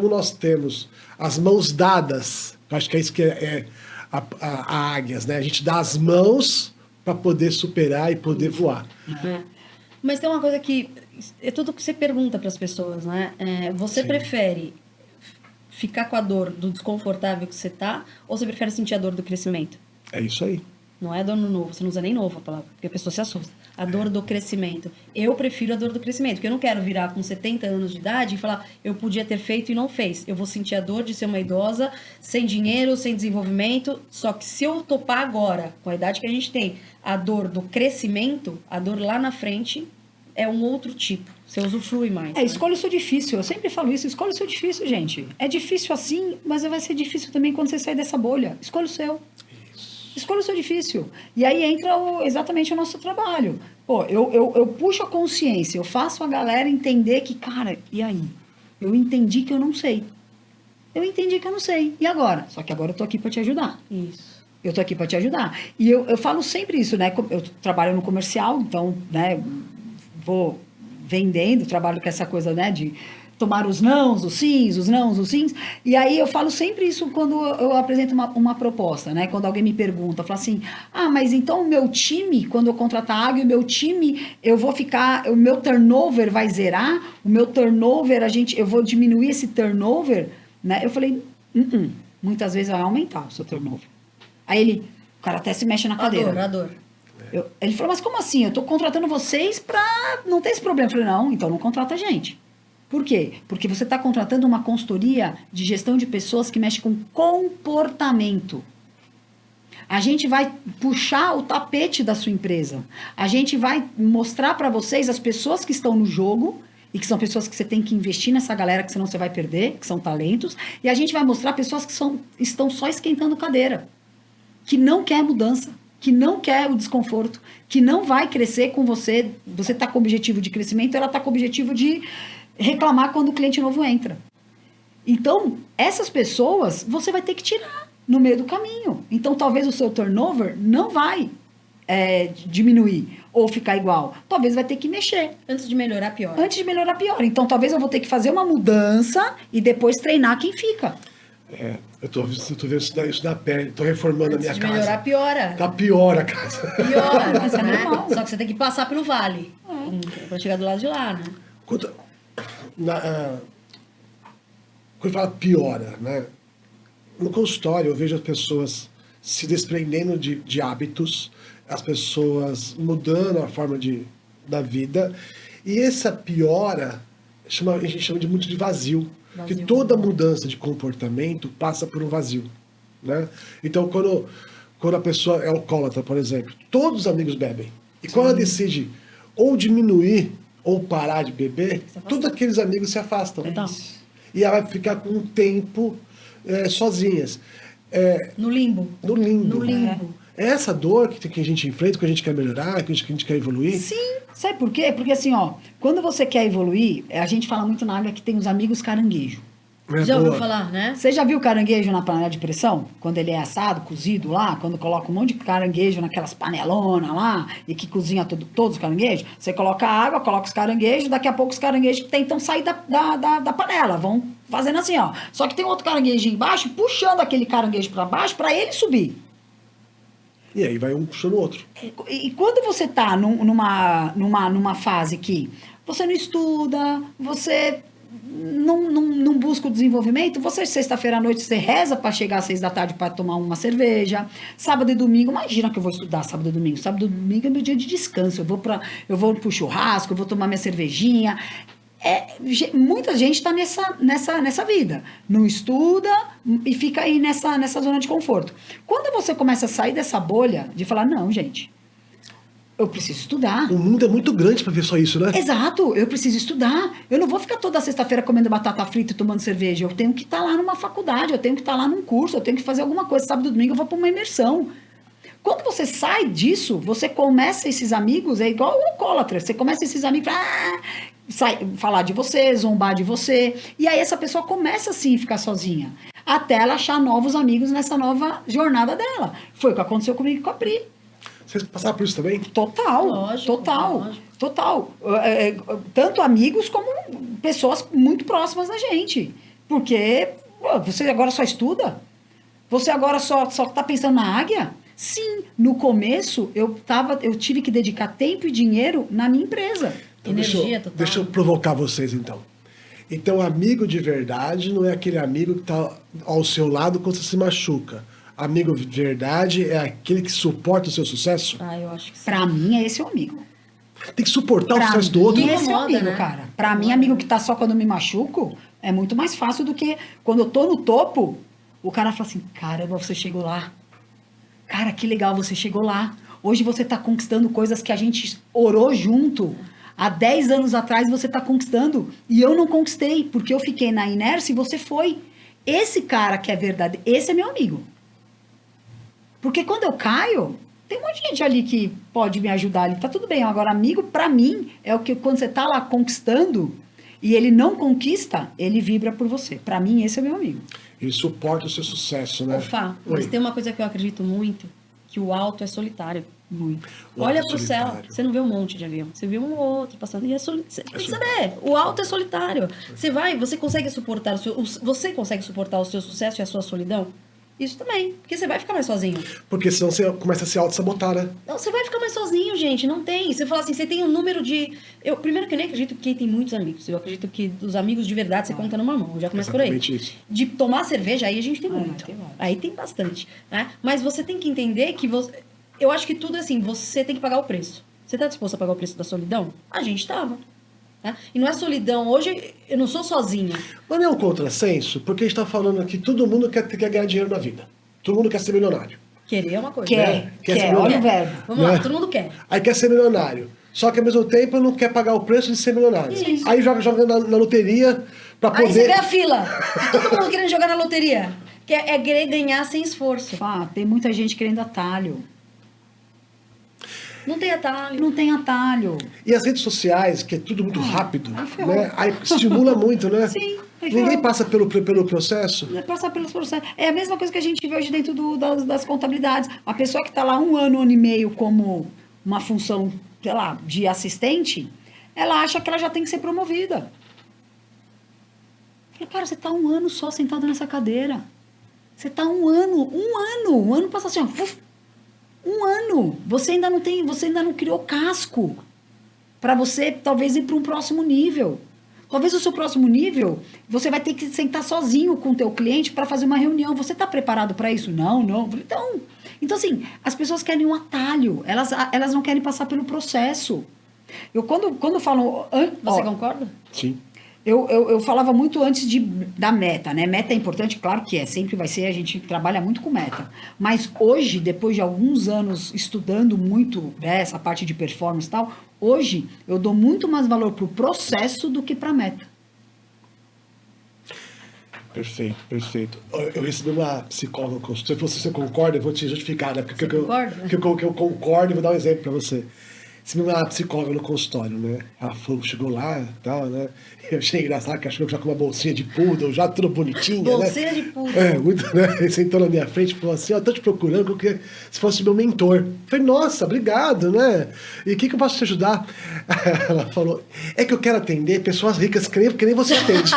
A: nós temos as mãos dadas, acho que é isso que é a águias, né? A gente dá as mãos para poder superar e poder voar.
C: Mas tem uma coisa que é tudo que você pergunta para as pessoas, né? Você
A: Sim.
C: prefere ficar com a dor do desconfortável que você tá, ou você prefere sentir a dor do crescimento?
A: É isso aí.
C: Não é a dor no novo, você não usa nem novo a palavra, porque a pessoa se assusta. A dor do crescimento. Eu prefiro a dor do crescimento, porque eu não quero virar com 70 anos de idade e falar, eu podia ter feito e não fez. Eu vou sentir a dor de ser uma idosa, sem dinheiro, sem desenvolvimento. Só que se eu topar agora, com a idade que a gente tem, a dor do crescimento, a dor lá na frente é um outro tipo. Você usufrui mais. né?
B: Escolha o seu difícil. Eu sempre falo isso. Escolha o seu difícil, gente. É difícil assim, mas vai ser difícil também quando você sair dessa bolha. Escolha o seu. Escolha o seu difícil. E aí entra exatamente o nosso trabalho. Pô, eu puxo a consciência, eu faço a galera entender que, cara, e aí? Eu entendi que eu não sei. Eu entendi que eu não sei. E agora? Só que agora eu tô aqui para te ajudar.
C: Isso.
B: Eu tô aqui para te ajudar. E eu falo sempre isso, né? Eu trabalho no comercial, então, né, vou vendendo, trabalho com essa coisa, né, de tomar os nãos, os sims, os nãos, os sims. E aí eu falo sempre isso quando eu apresento uma proposta, né? Quando alguém me pergunta, eu falo assim, mas então o meu time, quando eu contratar a Águia, o meu time, eu vou ficar, o meu turnover vai zerar, o meu turnover, eu vou diminuir esse turnover, né? Eu falei, muitas vezes vai aumentar o seu turnover. Aí o cara até se mexe na cadeira.
C: A dor.
B: Ele falou, mas como assim? Eu tô contratando vocês pra não ter esse problema. Eu falei, não, então não contrata a gente. Por quê? Porque você está contratando uma consultoria de gestão de pessoas que mexe com comportamento. A gente vai puxar o tapete da sua empresa. A gente vai mostrar para vocês as pessoas que estão no jogo e que são pessoas que você tem que investir nessa galera, que senão você vai perder, que são talentos. E a gente vai mostrar pessoas que estão só esquentando cadeira, que não quer mudança, que não quer o desconforto, que não vai crescer com você. Você está com o objetivo de crescimento, ela está com o objetivo de reclamar quando o cliente novo entra. Então, essas pessoas você vai ter que tirar no meio do caminho. Então, talvez o seu turnover não vai diminuir ou ficar igual. Talvez vai ter que mexer.
C: Antes de melhorar, pior.
B: Antes de melhorar, pior. Então, talvez eu vou ter que fazer uma mudança e depois treinar quem fica.
A: Eu tô vendo isso da pele, tô reformando a minha
C: Antes de
A: casa.
C: melhorar, piora.
A: Tá pior a casa.
C: Piora,
B: Mas é
C: né?
B: normal.
C: Só que você tem que passar pelo vale. Pra chegar do lado de lá, né?
A: Quando fala piora, né? No consultório eu vejo as pessoas se desprendendo de hábitos, as pessoas mudando a forma da vida, e essa piora a gente chama de muito de vazio. Porque toda mudança de comportamento passa por um vazio, né? Então, quando a pessoa é alcoólatra, por exemplo, todos os amigos bebem. E quando ela decide ou diminuir ou parar de beber, todos aqueles amigos se afastam.
C: Então.
A: E ela vai ficar com um tempo sozinhas.
C: No limbo.
A: no limbo.
C: No limbo.
A: É essa dor que a gente enfrenta, que a gente quer melhorar, que a gente quer evoluir.
B: Sim, sabe por quê? Porque assim, ó, quando você quer evoluir, a gente fala muito na água que tem os amigos caranguejo.
C: Já ouviu
A: Boa.
C: falar, né?
B: Você já viu caranguejo na panela de pressão? Quando ele é assado, cozido lá, quando coloca um monte de caranguejo naquelas panelonas lá e que cozinha todos os caranguejos, você coloca água, coloca os caranguejos, daqui a pouco os caranguejos tentam sair da panela, vão fazendo assim, ó. Só que tem outro caranguejo embaixo puxando aquele caranguejo para baixo para ele subir.
A: E aí vai um puxando o outro.
B: E quando você tá numa fase que você não estuda, você não busca o desenvolvimento, você sexta-feira à noite você reza para chegar às 6 da tarde para tomar uma cerveja, sábado e domingo, imagina que eu vou estudar sábado e domingo, sábado e domingo é meu dia de descanso, eu vou pro churrasco, eu vou tomar minha cervejinha. Muita gente está nessa vida, não estuda e fica aí nessa zona de conforto. Quando você começa a sair dessa bolha de falar, não, gente, eu preciso estudar.
A: O mundo é muito grande para ver só isso, né?
B: Exato, eu preciso estudar. Eu não vou ficar toda sexta-feira comendo batata frita e tomando cerveja. Eu tenho que estar lá numa faculdade, eu tenho que estar lá num curso, eu tenho que fazer alguma coisa. Sábado e domingo eu vou para uma imersão. Quando você sai disso, você começa esses amigos, é igual o alcoólatra. Você começa esses amigos falar de você, zombar de você. E aí essa pessoa começa assim a ficar sozinha. Até ela achar novos amigos nessa nova jornada dela. Foi o que aconteceu comigo com a Pri.
A: Vocês passaram por isso também?
B: Total,
C: Lógico,
B: total,
C: lógico.
B: total. Tanto amigos como pessoas muito próximas da gente. Porque você agora só estuda? Você agora só tá pensando na águia? Sim, no começo eu tive que dedicar tempo e dinheiro na minha empresa.
A: Então,
C: Energia total.
A: deixa eu provocar vocês, então. Então, amigo de verdade não é aquele amigo que está ao seu lado quando você se machuca. Amigo de verdade é aquele que suporta o seu sucesso?
C: Ah, eu acho que sim.
B: Pra mim, é esse o amigo.
A: Tem que suportar o
B: Pra
A: sucesso do outro.
B: mim, esse é o
C: Incomoda,
B: amigo,
C: né?
B: cara. Pra mim, amigo que tá só quando eu me machuco, é muito mais fácil do que quando eu tô no topo, o cara fala assim, caramba, você chegou lá. Cara, que legal, você chegou lá. Hoje você tá conquistando coisas que a gente orou junto. Há 10 anos atrás você tá conquistando. E eu não conquistei, porque eu fiquei na inércia e você foi. Esse cara que é verdade, esse é meu amigo. Porque quando eu caio, tem um monte de gente ali que pode me ajudar ali. Tá tudo bem. Agora, amigo, pra mim, é o que quando você tá lá conquistando e ele não conquista, ele vibra por você. Pra mim, esse é meu amigo.
A: Ele suporta o seu sucesso, né?
C: Ô, Fá,
A: Oi.
C: mas tem uma coisa que eu acredito muito, que o alto é solitário.
B: Muito.
A: O
C: Olha
A: alto é
C: pro céu,
A: solitário.
C: você não vê um monte de avião, você vê um ou outro passando, e você tem que saber, o alto é solitário. Você consegue suportar você consegue suportar o seu sucesso e a sua solidão? Isso também, porque você vai ficar mais sozinho.
A: Porque senão você começa a se auto-sabotar, né?
C: Não, você vai ficar mais sozinho, gente, não tem. Você fala assim, você tem um número de... Primeiro que eu nem acredito que quem tem muitos amigos. Eu acredito que dos amigos de verdade você conta numa mão. Já começa por aí.
A: Exatamente isso.
C: De tomar cerveja, aí a gente tem muito.
B: tem vários.
C: Aí tem bastante. Né? Mas você tem que entender que eu acho que tudo é assim, você tem que pagar o preço. Você tá disposto a pagar o preço da solidão? A gente tava. Né? E não é solidão. Hoje eu não sou sozinha.
A: Mas não é um contrassenso, porque a gente tá falando aqui, todo mundo quer ganhar dinheiro na vida. Todo mundo quer ser milionário.
C: Querer é uma coisa.
B: Quer,
A: Quer ser
B: quer. Olha o
A: milionário.
B: verbo.
C: Vamos lá,
A: Né?
C: todo mundo quer.
A: Aí quer ser milionário. Só que ao mesmo tempo não quer pagar o preço de ser milionário.
C: Isso.
A: Aí joga na loteria pra
C: Aí você
A: poder.
C: vê a fila. Todo mundo querendo jogar na loteria. Que é querer ganhar sem esforço.
B: Fá, tem muita gente querendo atalho.
C: Não tem atalho.
B: Não tem atalho.
A: E as redes sociais, que é tudo muito rápido,
B: aí ferrou.
A: né? Aí estimula muito, né?
B: Sim, aí
A: Ninguém
B: ferrou.
A: passa pelo processo.
B: Passar pelos processos. É a mesma coisa que a gente vê hoje dentro das contabilidades. A pessoa que está lá 1 ano e meio como uma função, sei lá, de assistente, ela acha que ela já tem que ser promovida. Eu falei, cara, você está 1 ano só sentado nessa cadeira. Você está 1 ano. Um ano passa assim, ó. 1 ano. Você ainda não criou casco para você talvez ir para um próximo nível. Talvez o seu próximo nível, você vai ter que sentar sozinho com o teu cliente para fazer uma reunião. Você está preparado para isso? Não. Então, assim, as pessoas querem um atalho. Elas não querem passar pelo processo. Eu, quando falo...
C: Você concorda?
A: Sim.
B: Eu falava muito antes da meta, né? Meta é importante, claro que é, sempre vai ser, a gente trabalha muito com meta. Mas hoje, depois de alguns anos estudando muito essa parte de performance e tal, hoje eu dou muito mais valor pro processo do que pra meta.
A: Perfeito, perfeito. Eu recebi uma psicóloga no consultório. Se você concorda, eu vou te justificar, né? Porque
C: Você concorda?
A: que eu concordo e vou dar um exemplo para você. Recebi uma psicóloga no consultório, né? Ela chegou lá e tal, né? Eu achei engraçado que ela chegou já com uma bolsinha de poodle, já tudo bonitinha,
C: Bolsinha
A: né?
C: de poodle.
A: É, muito, né? Ele sentou na minha frente e falou assim, ó, tô te procurando porque se fosse meu mentor. Eu falei, nossa, obrigado, né? E o que eu posso te ajudar? Ela falou, é que eu quero atender pessoas ricas que nem você atende.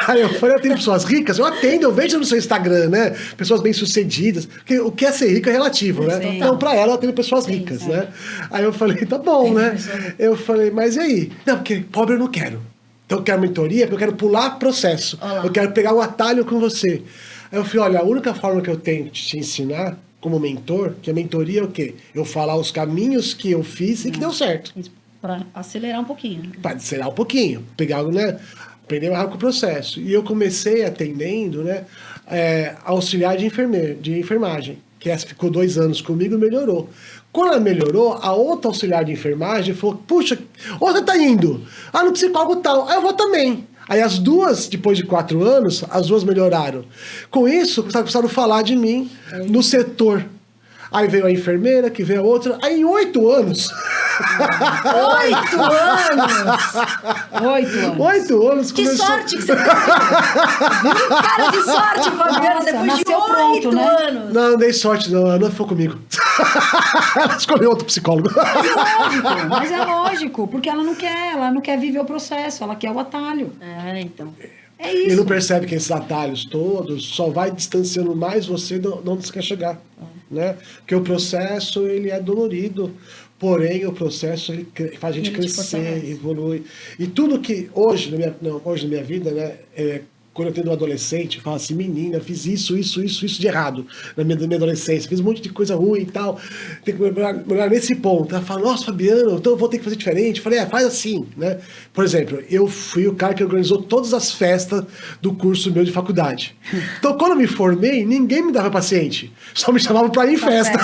A: Aí eu falei, eu atendo pessoas ricas? Eu atendo, eu vejo no seu Instagram, né? Pessoas bem-sucedidas. Porque o que é ser rico é relativo, né?
B: Sim.
A: Então, pra ela, eu atendo pessoas ricas, né? Aí eu falei, tá bom, né? Eu falei, mas e aí? Não, porque pobre eu não quero. Então eu quero mentoria, porque eu quero pular processo.
C: Olá.
A: Eu quero pegar o atalho com você. Aí eu falei, olha, a única forma que eu tenho de te ensinar como mentor, que a mentoria é o quê? Eu falar os caminhos que eu fiz e que deu certo.
C: Para acelerar um pouquinho.
A: Para acelerar um pouquinho, pegar, né? Aprender mais rápido com o processo. E eu comecei atendendo, né? Auxiliar de enfermagem, que essa ficou 2 anos comigo e melhorou. Quando ela melhorou, a outra auxiliar de enfermagem falou, puxa, onde você tá indo? Ah, no psicólogo tal. Aí eu vou também. Aí as duas, depois de 4 anos, as duas melhoraram. Com isso, começaram a falar de mim no setor. Aí veio a enfermeira, que veio a outra. Aí em 8 anos...
C: 8 anos!
B: 8 anos.
A: 8 anos
C: Que
A: começou...
C: sorte que você tem! Cara de sorte, Fabiana,
B: Nossa,
C: depois de
B: nasceu
C: 8
B: pronto, né?
C: anos!
A: Não, não dei sorte, não. A Ana ficou comigo. Ela escolheu outro psicólogo.
B: Mas é lógico, porque ela não quer viver o processo, ela quer o atalho.
C: É, então.
B: É
A: E
B: isso.
A: não percebe que esses atalhos todos só vai distanciando mais você de onde você quer chegar. Né? Porque o processo, ele é dolorido. Porém, o processo ele faz a gente
C: Ele te
A: crescer,
C: fortalece.
A: evoluir. E tudo que hoje na minha vida, né, quando eu tenho um adolescente, eu falo assim, menina, fiz isso de errado na minha adolescência, fiz um monte de coisa ruim e tal, tem que melhorar nesse ponto. Ela fala, nossa, Fabiano, então eu vou ter que fazer diferente. Eu falei, faz assim, né? Por exemplo, eu fui o cara que organizou todas as festas do curso meu de faculdade. Então, quando eu me formei, ninguém me dava paciente, só me chamavam pra ir em festa.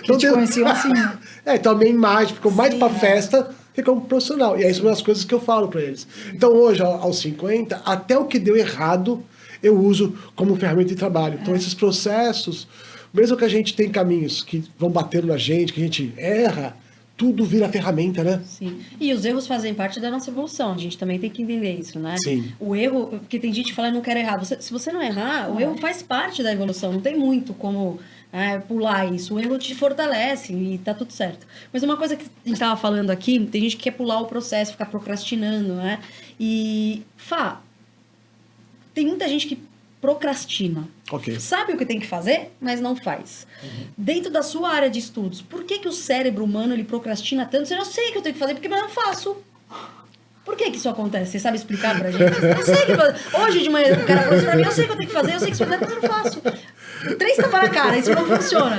B: Que te conheciam assim, né?
A: Então a minha imagem ficou mais pra festa que como profissional. E aí são as coisas que eu falo pra eles. Então hoje, aos 50, até o que deu errado, eu uso como ferramenta de trabalho. Então esses processos, mesmo que a gente tem caminhos que vão batendo na gente, que a gente erra, tudo vira ferramenta, né?
C: Sim. E os erros fazem parte da nossa evolução. A gente também tem que entender isso, né?
A: Sim.
C: O erro, porque tem gente que fala, eu não quero errar. Se você não errar, o erro faz parte da evolução. Não tem muito como pular isso. O erro te fortalece e tá tudo certo. Mas uma coisa que a gente tava falando aqui, tem gente que quer pular o processo, ficar procrastinando, né? E, tem muita gente que procrastina.
A: Ok.
C: Sabe o que tem que fazer, mas não faz. Dentro da sua área de estudos, por que o cérebro humano ele procrastina tanto? Eu sei o que eu tenho que fazer, porque mas não faço. Por que isso acontece? Você sabe explicar pra gente? Eu sei que hoje de manhã o cara falou isso pra mim, eu sei o que eu tenho que fazer, eu sei que isso mas eu não faço. 3 tapas na cara, isso não funciona.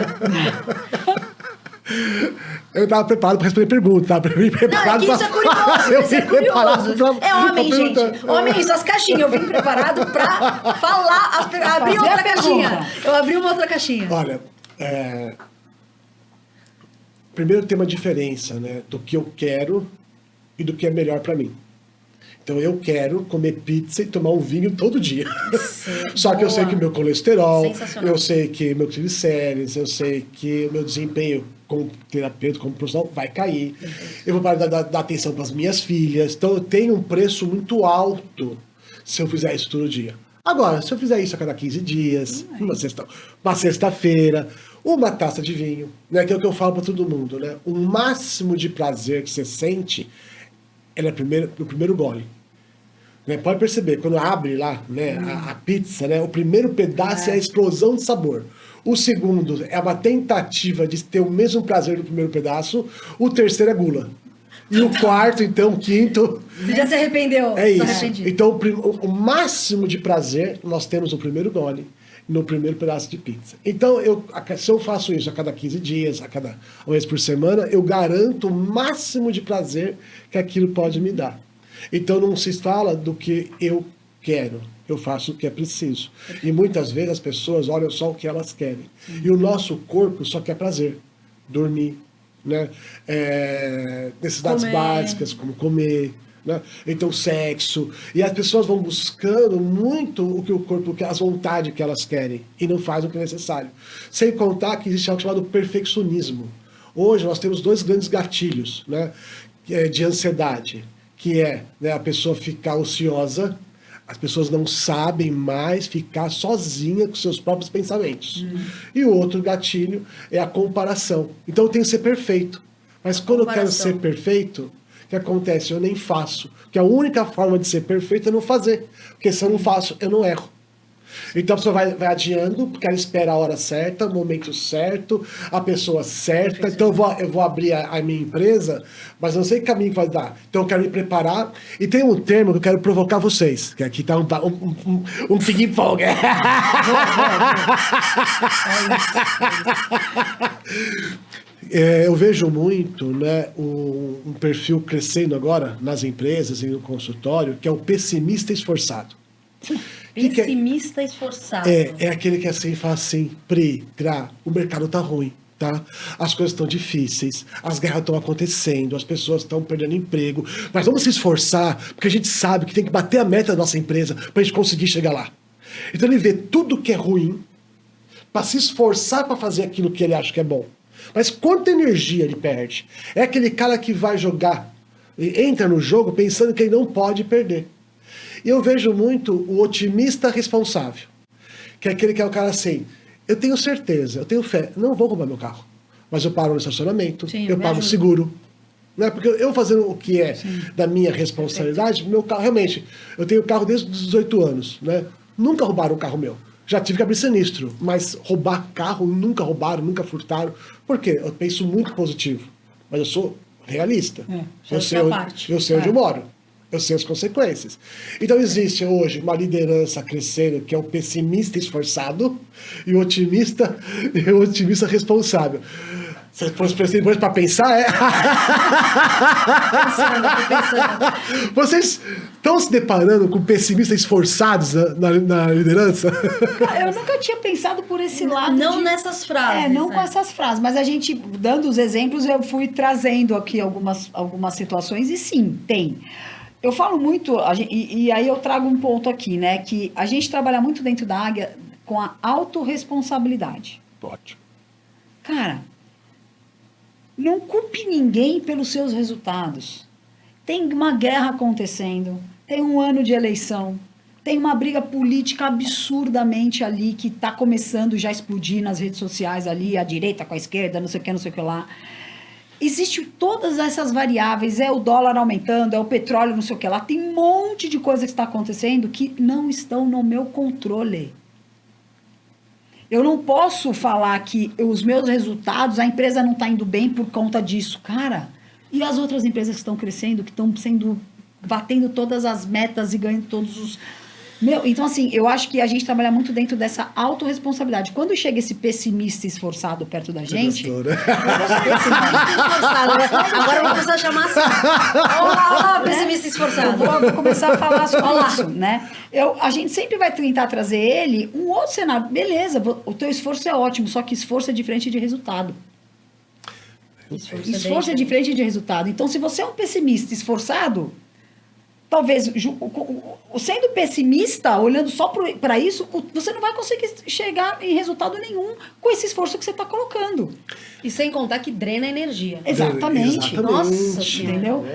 A: Eu tava preparado pra responder perguntas, tava preparado
C: Não, é que isso é curioso, isso é curioso. É homem, gente.
A: perguntar.
C: Homem, isso, as caixinhas. Eu vim preparado pra falar, abrir
B: Fazer
C: outra
B: a
C: caixinha.
B: pergunta.
C: Eu abri uma outra caixinha.
A: Olha, primeiro tem uma diferença, né, do que eu quero e do que é melhor pra mim. Então eu quero comer pizza e tomar um vinho todo dia. Só que eu sei que meu colesterol,
C: Sensacional.
A: eu sei que meu triglicérides, eu sei que meu desempenho como terapeuta, como profissional, vai cair. Eu vou parar de dar atenção para as minhas filhas. Então eu tenho um preço muito alto se eu fizer isso todo dia. Agora, se eu fizer isso a cada 15 dias, uma sexta-feira, uma taça de vinho, né, que é o que eu falo para todo mundo, né? O máximo de prazer que você sente é no primeiro gole. Né? Pode perceber, quando abre lá, né, a pizza, né, o primeiro pedaço é a explosão de sabor. O segundo é uma tentativa de ter o mesmo prazer do primeiro pedaço. O terceiro é gula. E o quarto, então, o quinto...
C: Você já se arrependeu?
A: É
C: Tô
A: isso.
C: arrependido.
A: Então, o máximo de prazer nós temos no primeiro gole, no primeiro pedaço de pizza. Então, se eu faço isso a cada 15 dias, uma vez por semana, eu garanto o máximo de prazer que aquilo pode me dar. Então, não se fala do que eu quero, eu faço o que é preciso. E muitas vezes as pessoas olham só o que elas querem. E o nosso corpo só quer prazer. Dormir, né? Necessidades
C: Comer.
A: básicas, como comer, né? Então, sexo. E as pessoas vão buscando muito o que o corpo, as vontades que elas querem, e não fazem o que é necessário. Sem contar que existe algo chamado perfeccionismo. Hoje nós temos 2 grandes gatilhos, né, de ansiedade, que é, né, a pessoa ficar ociosa. As pessoas não sabem mais ficar sozinha com seus próprios pensamentos. E o outro gatilho é a comparação. Então eu tenho que ser perfeito. Mas quando eu quero ser perfeito, o que acontece? Eu nem faço. Porque a única forma de ser perfeito é não fazer. Porque se eu não faço, eu não erro. Então a pessoa vai adiando, porque ela espera a hora certa, o momento certo, a pessoa certa. Então eu vou abrir a minha empresa, mas não sei que caminho que vai dar. Então eu quero me preparar. E tem um termo que eu quero provocar vocês, que aqui está um ping-pong. Eu vejo muito, né, um perfil crescendo agora nas empresas e no consultório, que é o pessimista esforçado.
C: Pessimista esforçado.
A: É aquele que assim fala assim, o mercado tá ruim, tá? As coisas estão difíceis, as guerras estão acontecendo, as pessoas estão perdendo emprego, mas vamos se esforçar, porque a gente sabe que tem que bater a meta da nossa empresa pra gente conseguir chegar lá. Então ele vê tudo que é ruim para se esforçar para fazer aquilo que ele acha que é bom. Mas quanta energia ele perde? É aquele cara que vai jogar, entra no jogo pensando que ele não pode perder. E eu vejo muito o otimista responsável, que é aquele que é o cara assim, eu tenho certeza, eu tenho fé, não vou roubar meu carro, mas eu paro no estacionamento, eu pago o seguro. Não é porque eu fazendo o que é da minha responsabilidade, meu carro, realmente, eu tenho carro desde os 18 anos, né? Nunca roubaram um carro meu. Já tive que abrir sinistro, mas roubar carro, nunca roubaram, nunca furtaram. Por quê? Eu penso muito positivo, mas eu sou realista. Eu sei onde eu moro. Eu sei as consequências. Então existe hoje uma liderança crescendo que é o pessimista esforçado e o otimista responsável. Se fosse depois para pensar,
C: Pensando.
A: Vocês estão se deparando com pessimistas esforçados na liderança?
B: Eu nunca tinha pensado por esse lado.
C: Não nessas frases.
B: Não com essas frases, mas a gente, dando os exemplos, eu fui trazendo aqui algumas situações, e sim, tem. Eu falo muito, e aí eu trago um ponto aqui, né? Que a gente trabalha muito dentro da Águia com a autorresponsabilidade.
A: Ótimo.
B: Cara, não culpe ninguém pelos seus resultados. Tem uma guerra acontecendo, tem um ano de eleição, tem uma briga política absurdamente ali que está começando já a explodir nas redes sociais ali, a direita com a esquerda, não sei o que lá. Existem todas essas variáveis, é o dólar aumentando, é o petróleo, não sei o que lá. Tem um monte de coisa que está acontecendo que não estão no meu controle. Eu não posso falar que os meus resultados, a empresa não está indo bem por conta disso. Cara, e as outras empresas que estão crescendo, que estão batendo todas as metas e ganhando todos os... Então, assim, eu acho que a gente trabalha muito dentro dessa autorresponsabilidade. Quando chega esse pessimista esforçado perto da gente...
A: Gostou, né?
C: Agora eu vou começar a chamar assim. Olá, pessimista esforçado.
B: Eu vou começar a falar sobre isso, né? A gente sempre vai tentar trazer ele um outro cenário. Beleza, o teu esforço é ótimo, só que esforço é diferente de resultado. Esforço é diferente de resultado. Então, se você é um pessimista esforçado... Talvez, sendo pessimista, olhando só para isso, você não vai conseguir chegar em resultado nenhum com esse esforço que você está colocando.
C: E sem contar que drena energia.
B: Exatamente.
C: Nossa,
B: entendeu?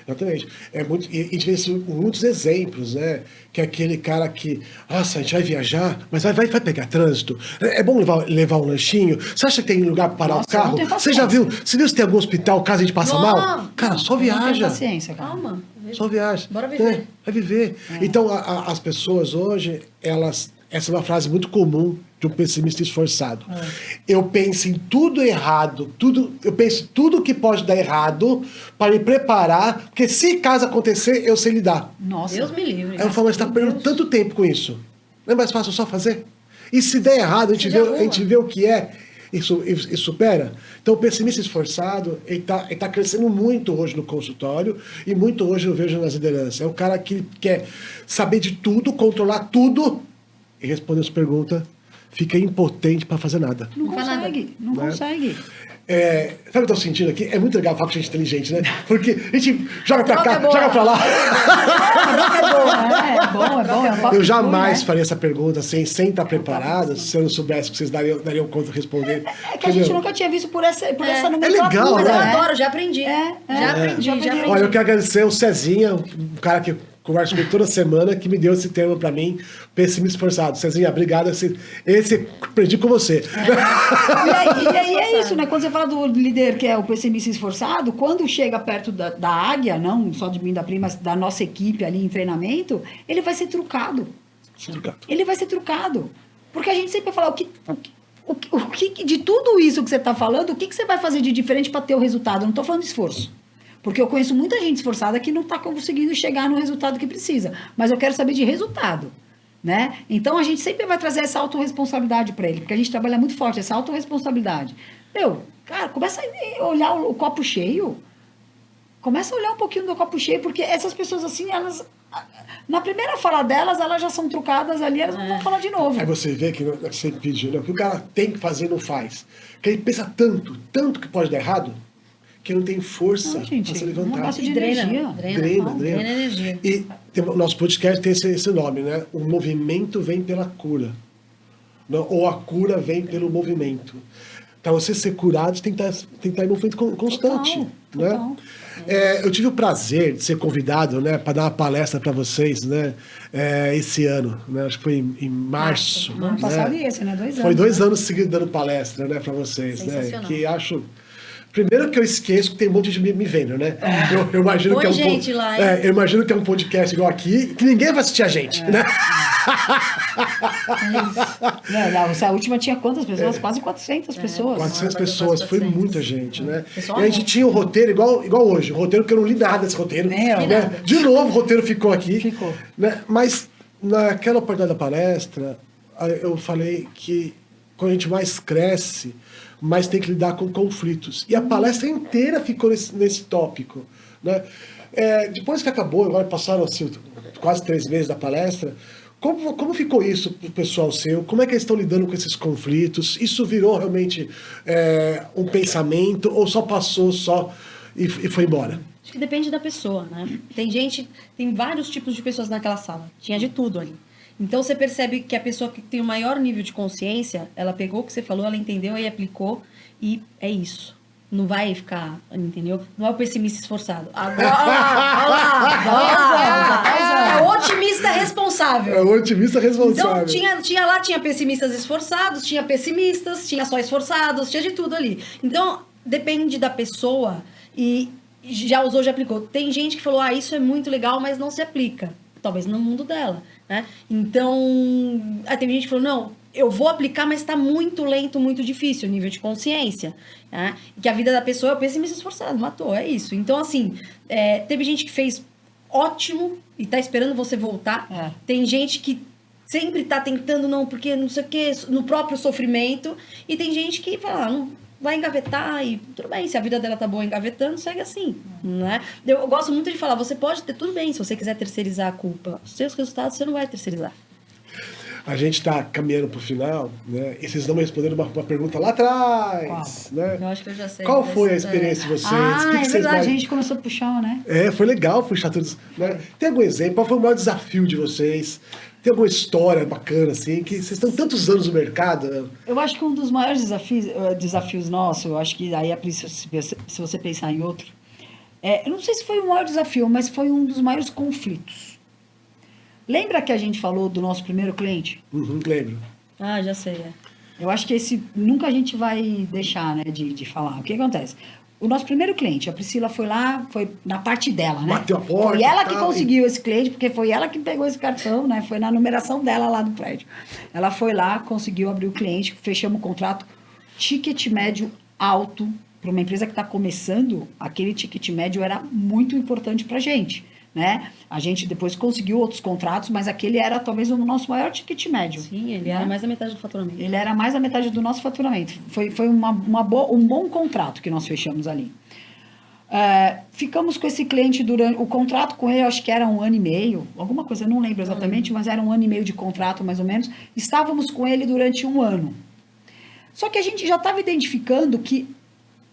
A: Exatamente. E a gente vê isso com muitos exemplos, né? Que é aquele cara que, nossa, a gente vai viajar, mas vai pegar trânsito. É bom levar um lanchinho. Você acha que tem lugar para parar o carro? Você já viu? Você viu se tem algum hospital caso a gente passa mal? Cara, só viaja.
B: Não tem paciência, cara.
C: Calma.
A: Só viaja.
C: Bora viver.
A: Vai viver. Então, as pessoas hoje, essa é uma frase muito comum de um pessimista esforçado. Eu penso em tudo errado, eu penso tudo que pode dar errado para me preparar, porque se caso acontecer, eu sei lidar.
B: Nossa.
C: Deus me livre.
A: Aí eu falo, mas você está perdendo tanto tempo com isso. Não é mais fácil só fazer? E se der errado, a gente vê o que é e supera. Então, o pessimista esforçado, ele tá crescendo muito hoje no consultório e muito hoje eu vejo nas lideranças. É o cara que quer saber de tudo, controlar tudo e responder as perguntas fica impotente para fazer nada.
B: Não
C: faz nada.
B: consegue, não
A: Né?
B: consegue.
A: Sabe o que eu tô sentindo aqui? É muito legal falar com gente inteligente, né? Porque a gente joga pra cá,
C: Troca boa.
A: joga pra lá.
B: É bom, é um papo
A: Eu
B: que
A: jamais
B: flui, né?
A: faria essa pergunta sem estar preparado, se eu não soubesse que vocês dariam conta de responder.
B: É que a gente nunca tinha visto por essa nomenclatura.
A: legal,
C: Mas eu
A: né?
C: adoro, já aprendi.
B: É,
C: já aprendi.
A: Olha, eu quero agradecer o Cezinha, um cara que converso com ele toda semana, que me deu esse termo pra mim, pessimista esforçado. Cezinha, obrigado. Esse aprendi com você.
B: E aí é isso, né? Quando você fala do líder que é o pessimista esforçado, quando chega perto da águia, não só de mim, da prima, mas da nossa equipe ali em treinamento, ele vai ser trucado. Ele vai ser trucado. Porque a gente sempre fala, o que de tudo isso que você está falando, o que você vai fazer de diferente para ter o resultado? Eu não estou falando de esforço. Porque eu conheço muita gente esforçada que não está conseguindo chegar no resultado que precisa. Mas eu quero saber de resultado. Né? Então, a gente sempre vai trazer essa autorresponsabilidade para ele. Porque a gente trabalha muito forte, essa autorresponsabilidade. Cara, começa a olhar o copo cheio. Começa a olhar um pouquinho do copo cheio. Porque essas pessoas, assim, elas... Na primeira fala delas, elas já são trucadas ali, elas não vão falar de novo.
A: Aí você vê que você pediu, né? O que o cara tem que fazer e não faz. Que ele pensa tanto que pode dar errado, que não tem força para se levantar.
B: Um negócio de
C: Drena
B: energia.
C: Drena energia.
A: E o nosso podcast tem esse nome, né? O movimento vem pela cura. Não? Ou a cura vem pelo movimento. Para você ser curado, você tem que estar em movimento constante.
B: Total.
A: Né? Eu tive o prazer de ser convidado, né, para dar uma palestra para vocês, né, esse ano, né, acho que foi em março.
B: Ano
A: né?
B: passado e esse, né? 2 anos.
A: Foi 2 anos seguidos dando palestra, né, para vocês, né, que acho... Primeiro que eu esqueço que tem um monte de me vendo, né? Eu imagino que é um
C: gente lá, hein?
A: eu imagino que é um podcast igual aqui, que ninguém vai assistir a gente, né?
B: A última tinha quantas pessoas? Quase 400 pessoas.
A: 400
C: Quase
A: pessoas, foi
C: 400.
A: muita gente, né?
C: Pessoal,
A: E a gente tinha um roteiro igual hoje, um roteiro que eu não li nada desse roteiro.
B: Nem eu.
A: Né? De novo, o roteiro ficou aqui.
B: Ficou.
A: Né? Mas naquela oportunidade da palestra, eu falei que quando a gente mais cresce, mais tem que lidar com conflitos. E a palestra inteira ficou nesse tópico. Né? Depois que acabou, agora passaram assim, quase 3 meses da palestra, como ficou isso pro pessoal seu? Como é que eles estão lidando com esses conflitos? Isso virou realmente um pensamento ou só passou e foi embora?
C: Acho que depende da pessoa, né? Tem vários tipos de pessoas naquela sala. Tinha de tudo ali. Então, você percebe que a pessoa que tem o maior nível de consciência, ela pegou o que você falou, ela entendeu e aplicou, e é isso. Não vai ficar, entendeu? Não é o pessimista esforçado. Agora, olha lá. É o otimista responsável.
A: É o otimista responsável.
C: Então, tinha pessimistas esforçados, tinha pessimistas, tinha só esforçados, tinha de tudo ali. Então, depende da pessoa e já usou, já aplicou. Tem gente que falou, isso é muito legal, mas não se aplica. Talvez no mundo dela, né? Então, tem gente que falou, não, eu vou aplicar, mas está muito lento, muito difícil, nível de consciência. Né? E que a vida da pessoa é o pessimista esforçado, matou, é isso. Então, assim, teve gente que fez ótimo e tá esperando você voltar. Tem gente que sempre tá tentando, não, porque não sei o quê, no próprio sofrimento. E tem gente que fala, não... vai engavetar e tudo bem, se a vida dela tá boa engavetando, segue assim, né? Eu gosto muito de falar, você pode ter tudo bem se você quiser terceirizar a culpa. Os seus resultados você não vai terceirizar.
A: A gente está caminhando para o final, né? E vocês não me responderam uma pergunta lá atrás, né?
C: Eu acho que eu já sei.
A: Qual foi a experiência de vocês? O que
B: É
A: vocês
B: verdade,
A: mais...
B: a gente começou a puxar, né?
A: Foi legal puxar tudo, né? Tem algum exemplo? Qual foi o maior desafio de vocês? Tem alguma história bacana, assim, que vocês estão tantos anos no mercado?
B: Eu acho que um dos maiores desafios nossos, eu acho que aí é preciso, se você pensar em outro, eu não sei se foi o maior desafio, mas foi um dos maiores conflitos. Lembra que a gente falou do nosso primeiro cliente?
A: Lembro.
C: Já sei,
B: Eu acho que esse nunca a gente vai deixar, né, de falar. O que acontece? O nosso primeiro cliente, a Priscila foi lá, foi na parte dela, né?
A: Bateu a porta.
B: Foi ela que conseguiu esse cliente, porque foi ela que pegou esse cartão, né? Foi na numeração dela lá do prédio. Ela foi lá, conseguiu abrir o cliente, fechamos o contrato. Ticket médio alto. Para uma empresa que está começando, aquele ticket médio era muito importante para a gente, né? A gente depois conseguiu outros contratos, mas aquele era talvez o nosso maior ticket médio.
C: Sim, ele era mais da metade do faturamento.
B: Ele era mais da metade do nosso faturamento. Foi um bom contrato que nós fechamos ali. Ficamos com esse cliente durante... O contrato com ele, eu acho que era 1 ano e meio, alguma coisa, eu não lembro exatamente, mas era 1 ano e meio de contrato, mais ou menos. Estávamos com ele durante 1 ano. Só que a gente já estava identificando que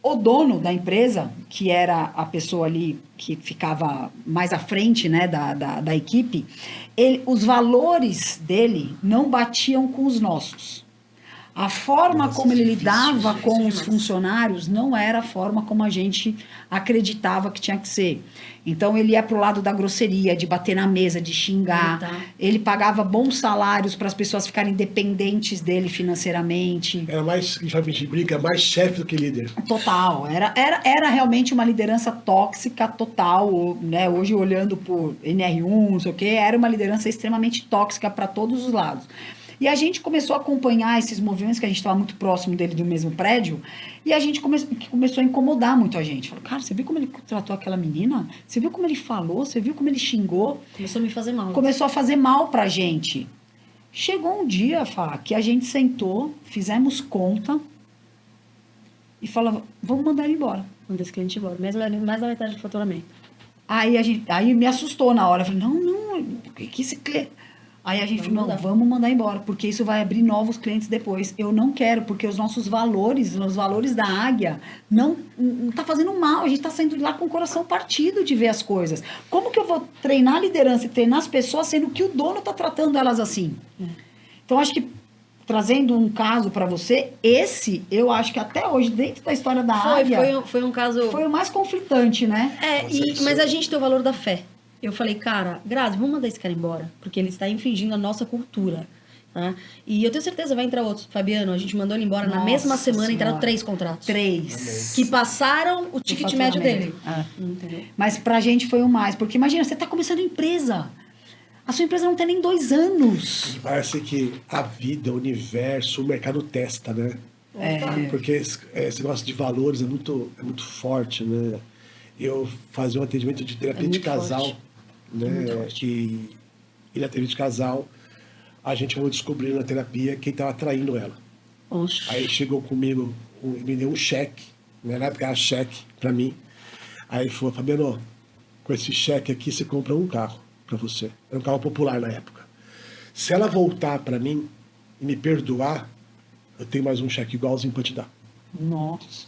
B: o dono da empresa, que era a pessoa ali que ficava mais à frente, né, da equipe, os valores dele não batiam com os nossos. A forma como ele lidava com os funcionários não era a forma como a gente acreditava que tinha que ser. Então, ele ia para o lado da grosseria, de bater na mesa, de xingar. Ele pagava bons salários para as pessoas ficarem dependentes dele financeiramente.
A: Era mais, a gente brinca, mais chefe do que líder.
B: Total. Era realmente uma liderança tóxica total, né? Hoje, olhando por NR1, não sei o quê, era uma liderança extremamente tóxica para todos os lados. E a gente começou a acompanhar esses movimentos, que a gente estava muito próximo dele do mesmo prédio, e a gente começou a incomodar muito a gente. Falou, cara, você viu como ele tratou aquela menina? Você viu como ele falou? Você viu como ele xingou?
C: Começou a me fazer mal.
B: Começou a fazer mal pra gente. Chegou um dia, Fá, que a gente sentou, fizemos conta e falava, vamos mandar ele embora.
C: Mandei esse cliente embora, mais da metade do faturamento.
B: Aí me assustou na hora. Eu falei, não, que esse cliente... Aí a gente falou, não, vamos mandar embora, porque isso vai abrir novos clientes depois. Eu não quero, porque os nossos valores, os valores da Águia, não tá fazendo mal. A gente tá saindo de lá com o coração partido de ver as coisas. Como que eu vou treinar a liderança e treinar as pessoas, sendo que o dono tá tratando elas assim? Então, acho que, trazendo um caso para você, eu acho que até hoje, dentro da história da Águia...
C: Foi um caso...
B: Foi o mais conflitante, né?
C: Mas a gente tem o valor da fé. Eu falei, cara, Grazi, vamos mandar esse cara embora, porque ele está infringindo a nossa cultura. Tá? E eu tenho certeza, vai entrar outros. Fabiano, a gente mandou ele embora na mesma semana, entraram 3 contratos.
B: 3.
C: Que passaram o ticket médio dele.
B: Entendeu? Mas pra gente foi o mais, porque imagina, você tá começando a empresa. A sua empresa não tem nem 2 anos.
A: Parece que a vida, o universo, o mercado testa, né? Porque esse negócio de valores é muito forte, né? Eu fazia um atendimento de terapia de casal, forte. Né? Que na terapia de casal, a gente acabou descobrindo na terapia quem estava traindo ela.
C: Oxe.
A: Aí chegou comigo, me deu um cheque, né? Na época era cheque para mim. Aí ele falou, Fabiano, com esse cheque aqui você compra um carro para você. Era um carro popular na época. Se ela voltar para mim e me perdoar, eu tenho mais um cheque igualzinho para te dar.
B: Nossa.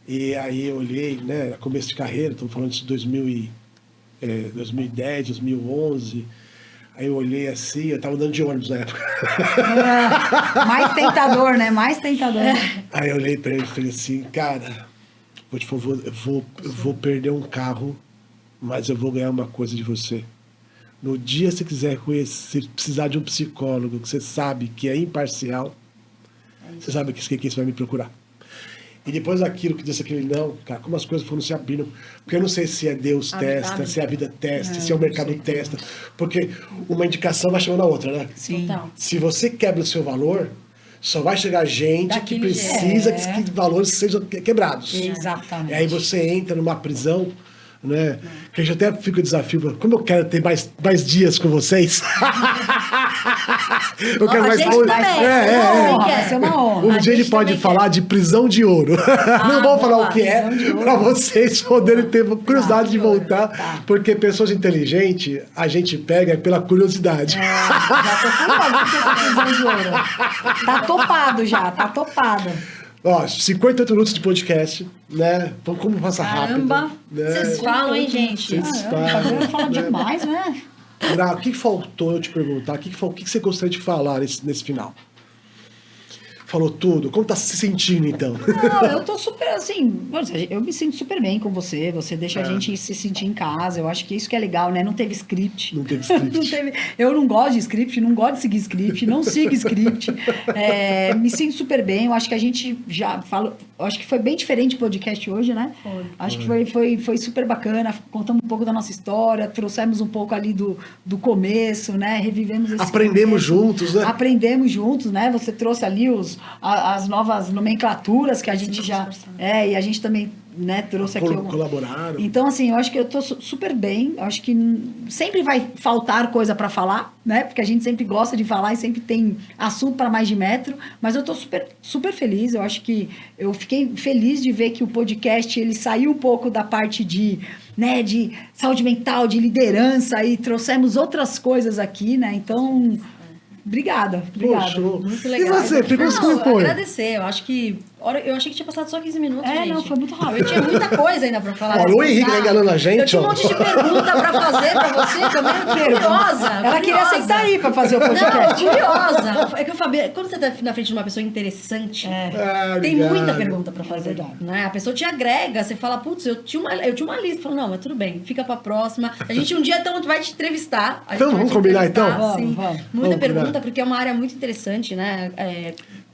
A: E aí eu olhei, né, começo de carreira, estamos falando de 2010, 2011. Aí eu olhei assim, eu estava andando de ônibus na época.
B: Mais tentador, né? Mais tentador.
A: Aí eu olhei para ele e falei assim, cara, por favor, eu vou perder um carro, mas eu vou ganhar uma coisa de você. No dia que você quiser conhecer, precisar de um psicólogo que você sabe que é imparcial, você sabe que você vai me procurar. E depois daquilo que disse aquele, não, cara, como as coisas foram se abrindo. Porque eu não sei se é Deus testa, se a vida testa, se é o mercado testa. Porque uma indicação vai chamando a outra, né?
B: Sim. Total.
A: Se você quebra o seu valor, só vai chegar gente que precisa que valores sejam quebrados.
B: Exatamente.
A: E aí você entra numa prisão, né? Que a gente até fica o desafio, como eu quero ter mais dias com vocês. Eu quero mais
C: também.
B: Vai ser uma honra.
A: Um dia a gente pode falar de prisão de ouro. Não vou falar o que é, para vocês poderem ter curiosidade de voltar, porque pessoas inteligentes a gente pega pela curiosidade.
B: Já tô curiosa com essa prisão de ouro. Tá topado já, tá topado.
A: Ó, 58 minutos de podcast, né? Então, como passa
C: Caramba,
A: rápido. Né?
C: Vocês falam, hein, gente?
A: Vocês falam.
B: Fala demais, né?
A: O que faltou eu te perguntar? O que você gostaria de falar nesse final? Falou tudo? Como tá se sentindo, então?
B: Não, eu tô super, assim... Eu me sinto super bem com você. Você deixa a gente se sentir em casa. Eu acho que isso que é legal, né? Não teve script.
A: Não teve script.
B: Eu não gosto de script, não gosto de seguir script, não sigo script. Me sinto super bem. Eu acho que a gente já falou... Eu acho que foi bem diferente o podcast hoje, né? Acho que foi super bacana. Contamos um pouco da nossa história, trouxemos um pouco ali do começo, né? Revivemos esse
A: Aprendemos juntos, né?
B: Aprendemos juntos, né? Você trouxe ali as novas nomenclaturas que a gente já... e a gente também né, trouxe aqui
A: colaboraram.
B: Então, assim, eu acho que eu tô super bem. Eu acho que sempre vai faltar coisa para falar, né? Porque a gente sempre gosta de falar e sempre tem assunto para mais de metro. Mas eu tô super feliz. Eu acho que eu fiquei feliz de ver que o podcast ele saiu um pouco da parte de, né, de saúde mental, de liderança e trouxemos outras coisas aqui, né? Então, obrigada.
A: Poxa,
C: Muito legal.
A: E você, pegou esse
C: Não,
A: foi?
C: agradecer. Eu acho que... Eu achei que tinha passado só 15 minutos, gente.
B: Não, foi muito rápido.
C: Eu tinha muita coisa ainda pra falar.
A: Olha, o Henrique tá enganando a gente,
C: Eu tinha um
A: ó.
C: monte de pergunta pra fazer pra você também. Curiosa.
B: Ela queria sentar aí pra fazer o podcast.
C: Não, curiosa. É que o Fabiano, quando você tá na frente de uma pessoa interessante, tem
A: obrigado.
C: muita pergunta pra fazer. Né? A pessoa te agrega, você fala, putz, eu tinha uma lista. Fala, não, mas tudo bem, fica pra próxima. A gente um dia então vai te entrevistar.
A: Então, vamos combinar, então?
C: Sim.
B: Vamos.
C: Muita
A: Vamos
C: pergunta,
A: combinar.
C: porque é uma área muito interessante, né?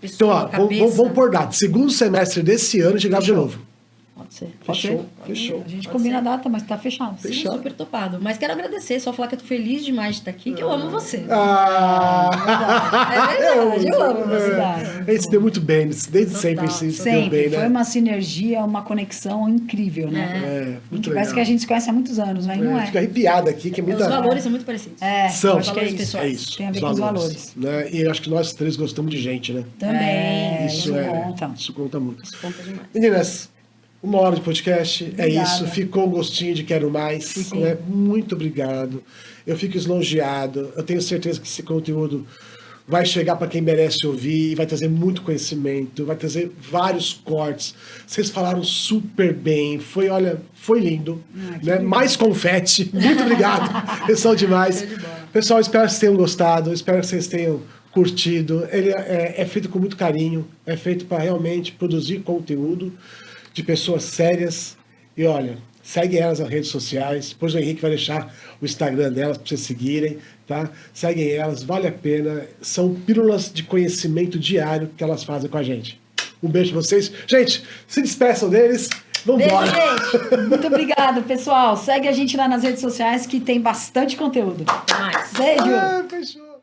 A: Então, ó,
C: Cabeça.
A: vamos pôr data. Segundo semestre desse ano, a gente grava de novo.
C: Pode ser.
A: Fechou.
B: A gente
C: Pode
B: combina
C: ser.
B: a data, mas tá fechado.
C: Sim,
A: Fechado.
C: super topado. Mas quero agradecer, só falar que eu tô feliz demais de estar aqui, que eu amo você.
A: Ah!
C: É verdade, eu amo
B: você.
C: você.
A: A gente se deu muito bem, desde sempre a gente se deu
B: Sempre.
A: bem, né?
B: Foi uma sinergia, uma conexão incrível, né?
A: Muito
B: Parece
A: legal.
B: que a gente se conhece há muitos anos, mas não é.
A: Fico arrepiado aqui, que é muita...
C: Os valores são muito parecidos.
A: São,
C: acho que é isso.
A: é isso.
B: Tem a ver com os valores.
A: Né? E eu acho que nós três gostamos de gente, né?
B: Também.
A: Isso
B: conta.
A: Isso conta muito.
C: Isso conta demais.
A: Meninas, 1 hora de podcast,
B: Obrigada.
A: é isso. Ficou um gostinho de quero mais. Né? Muito obrigado. Eu fico lisonjeado. Eu tenho certeza que esse conteúdo vai chegar para quem merece ouvir, vai trazer muito conhecimento, vai trazer vários cortes. Vocês falaram super bem. Foi lindo. Né? Mais confete. Muito obrigado. Pessoal, demais. Pessoal, espero que vocês tenham gostado. Espero que vocês tenham curtido. Ele é feito com muito carinho. É feito para realmente produzir conteúdo de pessoas sérias. E olha, segue elas nas redes sociais. Depois o Henrique vai deixar o Instagram delas para vocês seguirem, tá? Seguem elas, vale a pena. São pílulas de conhecimento diário que elas fazem com a gente. Um beijo pra vocês. Gente, se despeçam deles. Vambora.
C: Beijo, gente.
B: Muito obrigado, pessoal. Segue a gente lá nas redes sociais que tem bastante conteúdo.
C: Até mais.
B: Beijo.
A: Fechou.